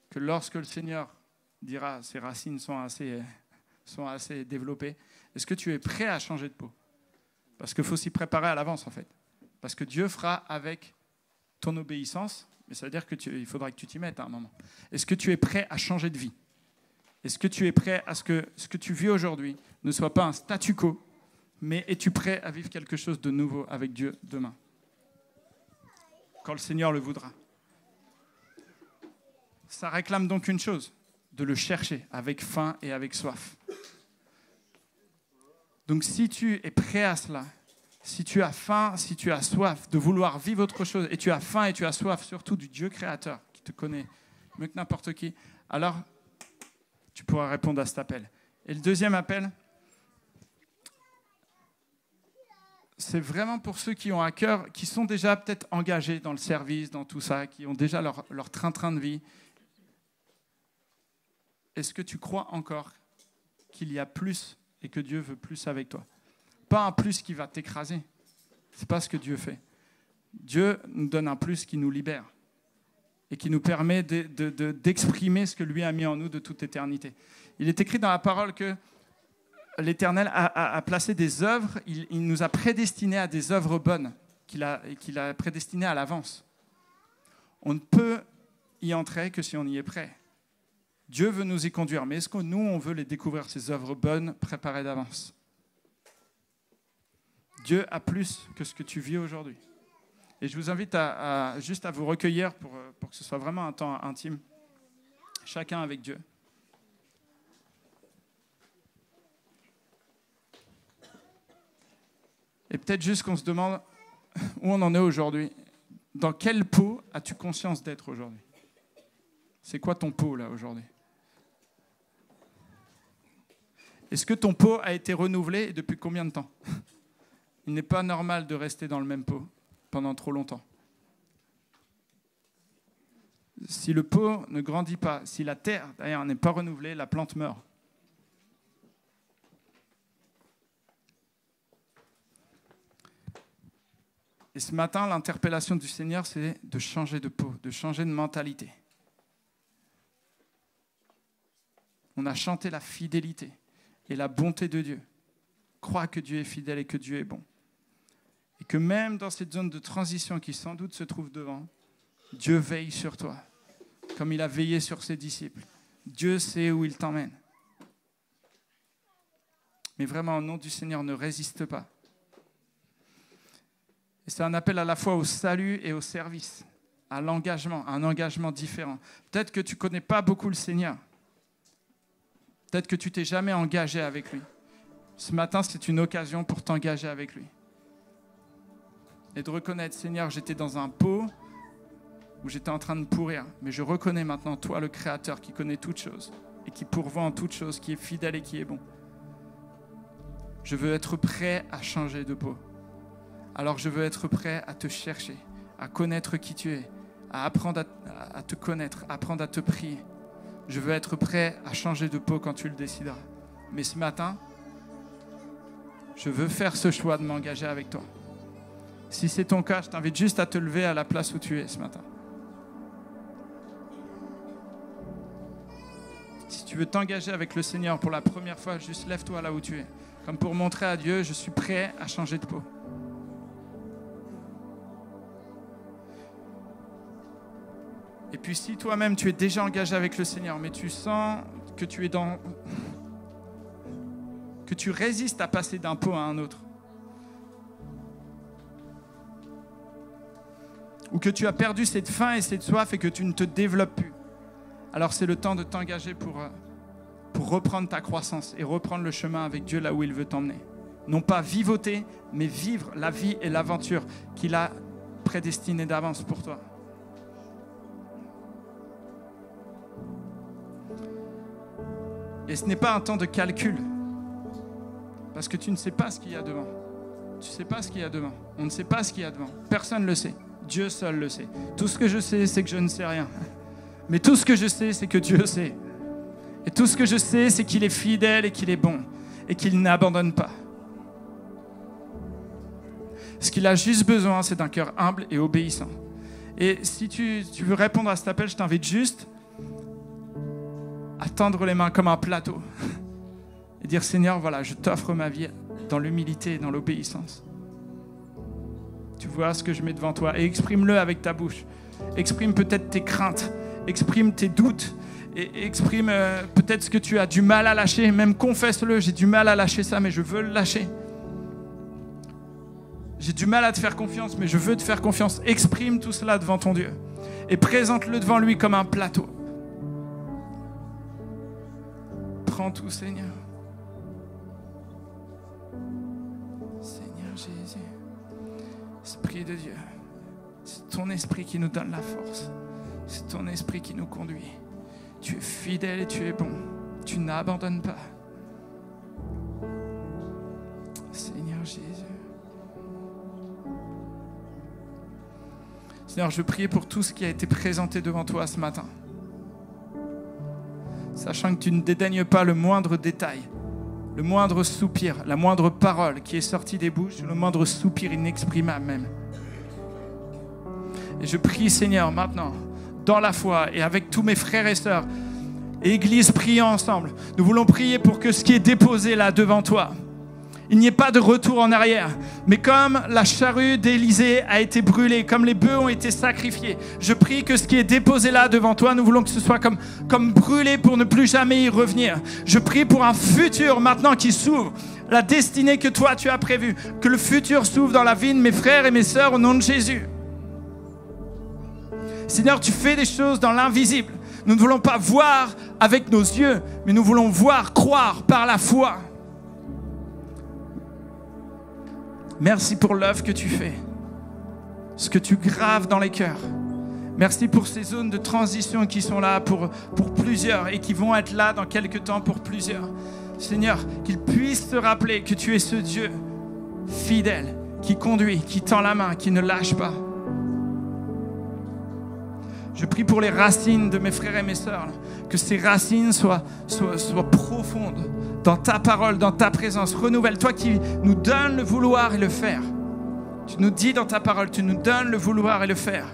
que lorsque le Seigneur dira ses racines sont assez développées, est-ce que tu es prêt à changer de peau? Parce qu'il faut s'y préparer à l'avance en fait. Parce que Dieu fera avec ton obéissance. Mais ça veut dire qu'il faudra que tu t'y mettes à un moment. Est-ce que tu es prêt à changer de vie? Est-ce que tu es prêt à ce que tu vis aujourd'hui ne soit pas un statu quo, mais es-tu prêt à vivre quelque chose de nouveau avec Dieu demain? Quand le Seigneur le voudra. Ça réclame donc une chose, de le chercher avec faim et avec soif. Donc si tu es prêt à cela, si tu as faim, si tu as soif de vouloir vivre autre chose, et tu as faim et tu as soif surtout du Dieu créateur qui te connaît mieux que n'importe qui, alors tu pourras répondre à cet appel. Et le deuxième appel, c'est vraiment pour ceux qui ont à cœur, qui sont déjà peut-être engagés dans le service, dans tout ça, qui ont déjà leur train-train de vie. Est-ce que tu crois encore qu'il y a plus et que Dieu veut plus avec toi? Pas un plus qui va t'écraser. C'est pas ce que Dieu fait. Dieu nous donne un plus qui nous libère et qui nous permet d'exprimer ce que lui a mis en nous de toute éternité. Il est écrit dans la parole que l'Éternel a placé des œuvres, il nous a prédestinés à des œuvres bonnes qu'il a prédestinées à l'avance. On ne peut y entrer que si on y est prêt. Dieu veut nous y conduire, mais est-ce que nous, on veut les découvrir, ces œuvres bonnes préparées d'avance? Dieu a plus que ce que tu vis aujourd'hui. Et je vous invite juste à vous recueillir pour que ce soit vraiment un temps intime, chacun avec Dieu. Et peut-être juste qu'on se demande où on en est aujourd'hui. Dans quel pot as-tu conscience d'être aujourd'hui? C'est quoi ton pot là aujourd'hui? Est-ce que ton pot a été renouvelé et depuis combien de temps? Il n'est pas normal de rester dans le même pot pendant trop longtemps. Si le pot ne grandit pas, si la terre d'ailleurs n'est pas renouvelée, la plante meurt. Et ce matin, l'interpellation du Seigneur, c'est de changer de peau, de changer de mentalité. On a chanté la fidélité et la bonté de Dieu. Crois que Dieu est fidèle et que Dieu est bon. Et que même dans cette zone de transition qui sans doute se trouve devant, Dieu veille sur toi, comme il a veillé sur ses disciples. Dieu sait où il t'emmène. Mais vraiment, au nom du Seigneur, ne résiste pas. Et c'est un appel à la fois au salut et au service, à l'engagement, un engagement différent. Peut-être que tu ne connais pas beaucoup le Seigneur. Peut-être que tu t'es jamais engagé avec lui. Ce matin, c'est une occasion pour t'engager avec lui. Et de reconnaître, Seigneur, j'étais dans un pot où j'étais en train de pourrir. Mais je reconnais maintenant, toi, le Créateur, qui connaît toutes choses et qui pourvoit en toutes choses, qui est fidèle et qui est bon. Je veux être prêt à changer de peau. Alors je veux être prêt à te chercher, à connaître qui tu es, à apprendre à te connaître, apprendre à te prier. Je veux être prêt à changer de peau quand tu le décideras. Mais ce matin, je veux faire ce choix de m'engager avec toi. Si c'est ton cas, je t'invite juste à te lever à la place où tu es ce matin. Si tu veux t'engager avec le Seigneur pour la première fois, juste lève-toi là où tu es. Comme pour montrer à Dieu, je suis prêt à changer de peau. Et puis si toi-même tu es déjà engagé avec le Seigneur, mais tu sens que tu es que tu résistes à passer d'un pot à un autre, ou que tu as perdu cette faim et cette soif et que tu ne te développes plus, alors c'est le temps de t'engager pour reprendre ta croissance et reprendre le chemin avec Dieu là où il veut t'emmener. Non pas vivoter, mais vivre la vie et l'aventure qu'il a prédestinée d'avance pour toi. Et ce n'est pas un temps de calcul, parce que tu ne sais pas ce qu'il y a devant. Tu ne sais pas ce qu'il y a devant. On ne sait pas ce qu'il y a devant. Personne ne le sait. Dieu seul le sait. Tout ce que je sais, c'est que je ne sais rien. Mais tout ce que je sais, c'est que Dieu sait. Et tout ce que je sais, c'est qu'il est fidèle et qu'il est bon. Et qu'il n'abandonne pas. Ce qu'il a juste besoin, c'est d'un cœur humble et obéissant. Et si tu veux répondre à cet appel, je t'invite juste à tendre les mains comme un plateau et dire Seigneur, voilà, je t'offre ma vie dans l'humilité et dans l'obéissance. Tu vois ce que je mets devant toi et exprime-le avec ta bouche. Exprime peut-être tes craintes, exprime tes doutes et exprime peut-être ce que tu as du mal à lâcher. Même confesse-le, j'ai du mal à lâcher ça, mais je veux le lâcher. J'ai du mal à te faire confiance, mais je veux te faire confiance. Exprime tout cela devant ton Dieu et présente-le devant lui comme un plateau. Prends tout, Seigneur. Seigneur Jésus, Esprit de Dieu, c'est ton esprit qui nous donne la force. C'est ton esprit qui nous conduit. Tu es fidèle et tu es bon. Tu n'abandonnes pas. Seigneur Jésus. Seigneur, je veux prier pour tout ce qui a été présenté devant toi ce matin. Sachant que tu ne dédaignes pas le moindre détail, le moindre soupir, la moindre parole qui est sortie des bouches, le moindre soupir inexprimable même. Et je prie, Seigneur, maintenant, dans la foi et avec tous mes frères et sœurs, Église, prions ensemble. Nous voulons prier pour que ce qui est déposé là devant toi, il n'y ait pas de retour en arrière. Mais comme la charrue d'Élisée a été brûlée, comme les bœufs ont été sacrifiés, je prie que ce qui est déposé là devant toi, nous voulons que ce soit comme brûlé pour ne plus jamais y revenir. Je prie pour un futur maintenant qui s'ouvre, la destinée que toi tu as prévue, que le futur s'ouvre dans la vie de mes frères et mes sœurs au nom de Jésus. Seigneur, tu fais des choses dans l'invisible. Nous ne voulons pas voir avec nos yeux, mais nous voulons voir, croire par la foi. Merci pour l'œuvre que tu fais, ce que tu graves dans les cœurs. Merci pour ces zones de transition qui sont là pour plusieurs et qui vont être là dans quelques temps pour plusieurs. Seigneur, qu'ils puissent se rappeler que tu es ce Dieu fidèle, qui conduit, qui tend la main, qui ne lâche pas. Je prie pour les racines de mes frères et mes sœurs, que ces racines soient profondes dans ta parole, dans ta présence. Renouvelle, toi qui nous donnes le vouloir et le faire. Tu nous dis dans ta parole, tu nous donnes le vouloir et le faire.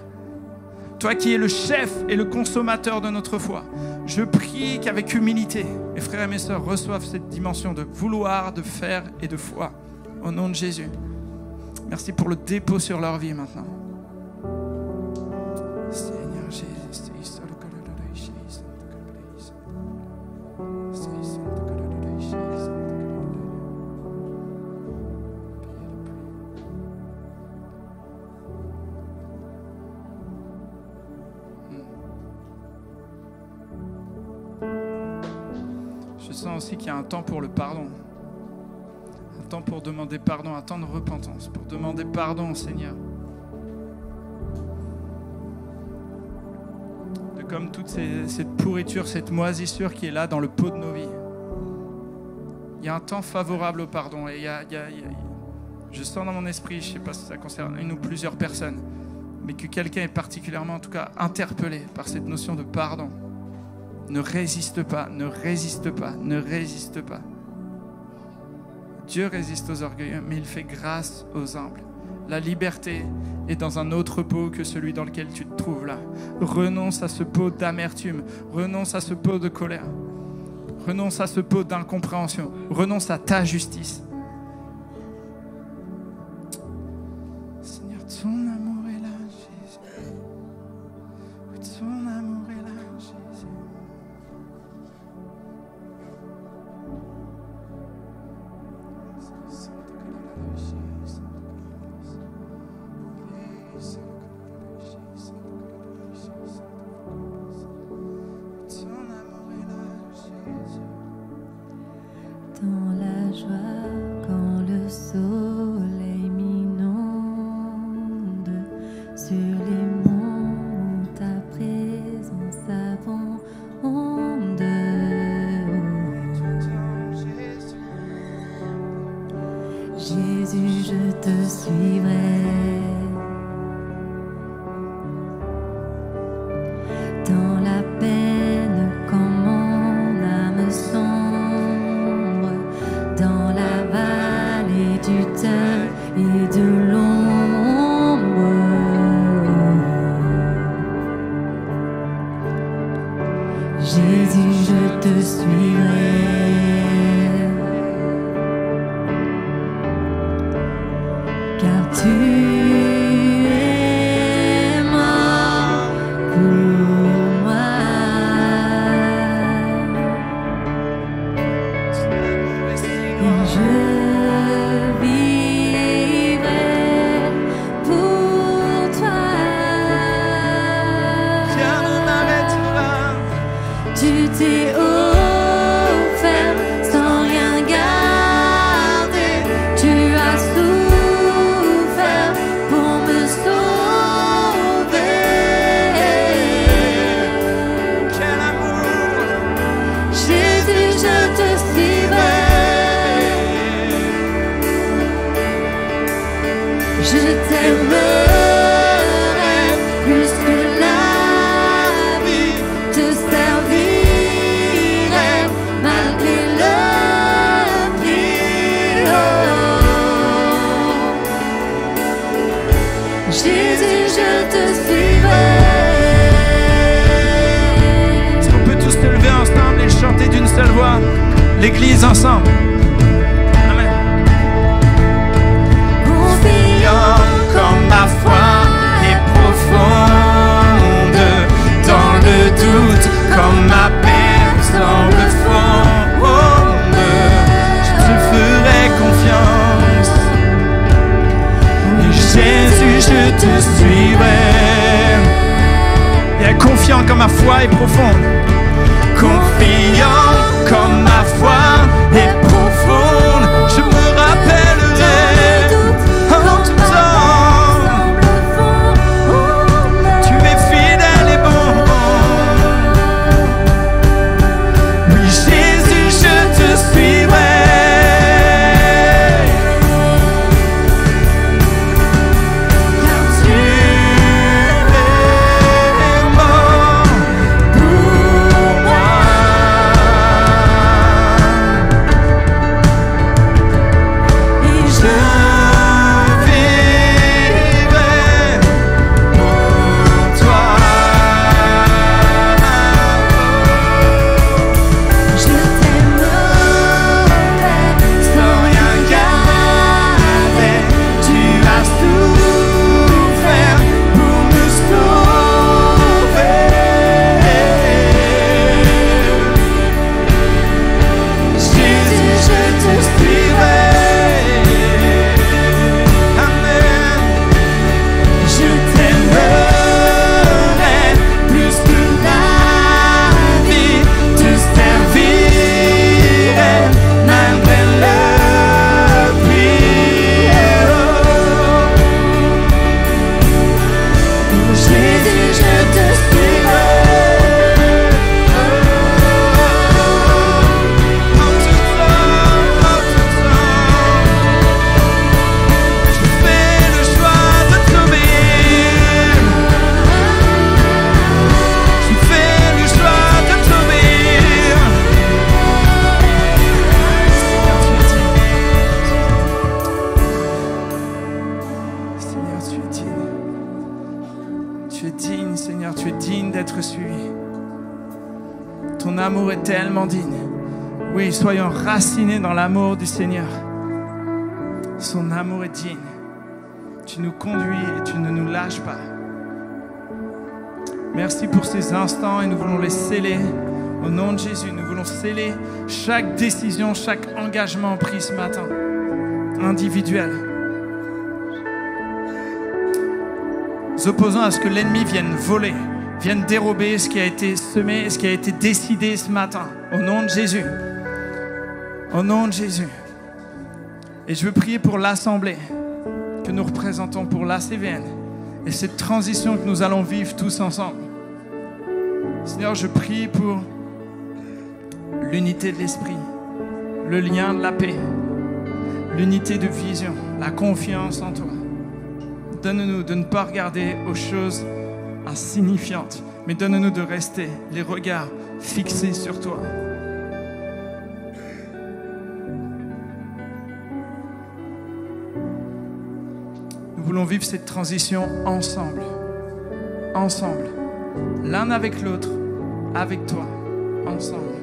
Toi qui es le chef et le consommateur de notre foi, je prie qu'avec humilité, mes frères et mes sœurs reçoivent cette dimension de vouloir, de faire et de foi. Au nom de Jésus. Merci pour le dépôt sur leur vie maintenant. Seigneur Jésus. Je sens aussi qu'il y a un temps pour le pardon. Un temps pour demander pardon, un temps de repentance, pour demander pardon au Seigneur. De comme toute cette pourriture, cette moisissure qui est là dans le pot de nos vies. Il y a un temps favorable au pardon. Et je sens dans mon esprit, je ne sais pas si ça concerne une ou plusieurs personnes, mais que quelqu'un est particulièrement, en tout cas, interpellé par cette notion de pardon. Ne résiste pas, ne résiste pas, ne résiste pas. Dieu résiste aux orgueilleux, mais il fait grâce aux humbles. La liberté est dans un autre pot que celui dans lequel tu te trouves là. Renonce à ce pot d'amertume, renonce à ce pot de colère, renonce à ce pot d'incompréhension, renonce à ta justice. Seigneur, ton amour est là, Jésus. Ton amour est là, Jésus. Dans la joie, quand le soleil m'inonde, sur les monts, ta présence abonde. Jésus, je te suivrai. Dans la peine, quand mon âme sombre, dans la vallée du deuil et de l'ombre, Jésus, je te suivrai. Car tu es mort pour moi. Et je vivrai pour toi. Rien ne m'arrêtera. Tu t'es offert sans rien garder. Tu as souffert pour me sauver. Quel amour. Jésus, je te suivrai. Je t'aimerai plus que la vie, te servirai malgré le prix. Oh. Jésus, je te suivrai. seule voix. L'Église ensemble. Amen. Confiant comme ma foi est profonde, dans le doute comme ma peine semble fondre, je te ferai confiance. Et Jésus, je te suivrai. Et confiant comme ma foi est profonde. Confiant comme ma foi est profonde, je me rappellerai en tout temps. Tu es fidèle et bon. Oui, Jésus, je te suivrai. Car tu es mort pour moi. Et je vivrai pour toi. Je t'aimerai sans rien garder. Tu as souffert pour me sauver. Jésus, je te suivrai. Amen. Je t'aimerai plus que la vie, te servirai malgré le prix. Jésus, je te suivrai. En tout temps, je fais le choix de t'obéir. Je fais le choix de t'obéir. Seigneur, tu es digne. Tu es digne, Seigneur, tu es digne d'être suivi. Ton amour est tellement digne. Oui, soyons racinés dans l'amour du Seigneur. Son amour est digne. Tu nous conduis et tu ne nous lâches pas. Merci pour ces instants et nous voulons les sceller. Au nom de Jésus, nous voulons sceller chaque décision, chaque engagement pris ce matin, individuel. Nous opposons à ce que l'ennemi vienne voler, vienne dérober ce qui a été semé, ce qui a été décidé ce matin. Au nom de Jésus. Au nom de Jésus. Et je veux prier pour l'Assemblée que nous représentons pour l'ACVN et cette transition que nous allons vivre tous ensemble. Seigneur, je prie pour l'unité de l'esprit, le lien de la paix, l'unité de vision, la confiance en toi. Donne-nous de ne pas regarder aux choses insignifiantes, mais donne-nous de rester les regards fixés sur toi. Nous voulons vivre cette transition ensemble, ensemble, l'un avec l'autre, avec toi, ensemble.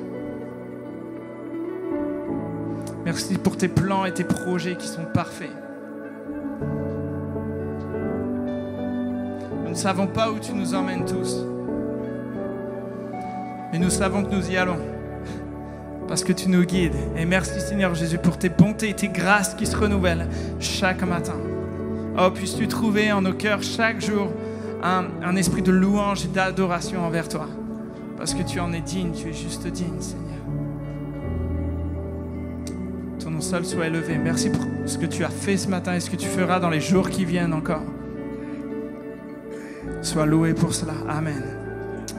Merci pour tes plans et tes projets qui sont parfaits. Nous ne savons pas où tu nous emmènes tous, mais nous savons que nous y allons parce que tu nous guides. Et merci Seigneur Jésus pour tes bontés et tes grâces qui se renouvellent chaque matin. Oh, puisses-tu trouver en nos cœurs chaque jour un esprit de louange et d'adoration envers toi, parce que tu en es digne, tu es juste digne, Seigneur. Ton nom seul soit élevé. Merci pour ce que tu as fait ce matin et ce que tu feras dans les jours qui viennent encore. Sois loué pour cela. Amen.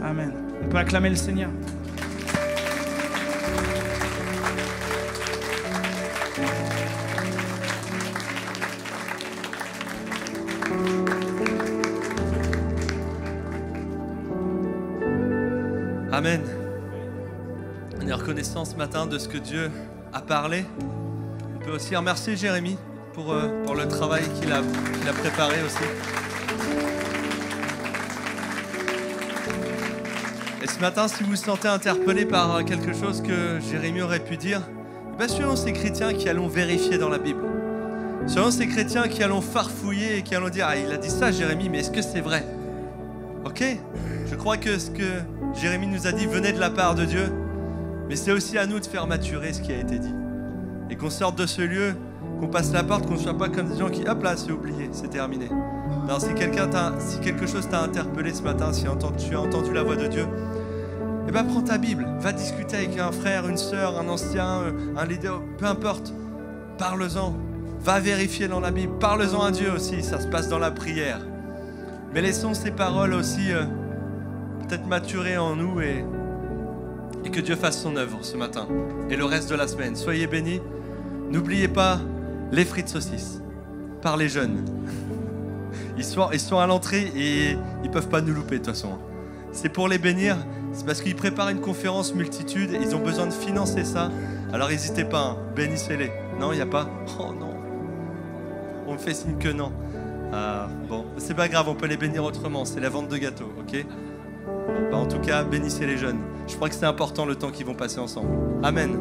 Amen. On peut acclamer le Seigneur. Amen. On est reconnaissant ce matin de ce que Dieu a parlé. On peut aussi remercier Jérémy pour le travail qu'il a préparé aussi. Et ce matin, si vous vous sentez interpellé par quelque chose que Jérémie aurait pu dire, soyons ces chrétiens qui allons vérifier dans la Bible. Soyons ces chrétiens qui allons farfouiller et qui allons dire « Ah, il a dit ça, Jérémie, mais est-ce que c'est vrai ?» Ok, je crois que ce que Jérémie nous a dit venait de la part de Dieu, mais c'est aussi à nous de faire maturer ce qui a été dit. Et qu'on sorte de ce lieu, qu'on passe la porte, qu'on ne soit pas comme des gens qui, hop là, c'est oublié, c'est terminé. Alors si quelque chose t'a interpellé ce matin, si tu as entendu la voix de Dieu, eh ben prends ta Bible, va discuter avec un frère, une sœur, un ancien, un leader, peu importe. Parle-en, va vérifier dans la Bible, parle-en à Dieu aussi, ça se passe dans la prière. Mais laissons ces paroles aussi peut-être maturer en nous et que Dieu fasse son œuvre ce matin et le reste de la semaine. Soyez bénis. N'oubliez pas les frites saucisses par les jeunes. Ils sont à l'entrée et ils ne peuvent pas nous louper de toute façon. C'est pour les bénir, c'est parce qu'ils préparent une conférence multitude, ils ont besoin de financer ça. Alors n'hésitez pas, bénissez-les. Non, il n'y a pas? Oh non. On me fait signe que non. Bon, c'est pas grave, on peut les bénir autrement, c'est la vente de gâteaux, ok? Bon, en tout cas, bénissez les jeunes. Je crois que c'est important le temps qu'ils vont passer ensemble. Amen.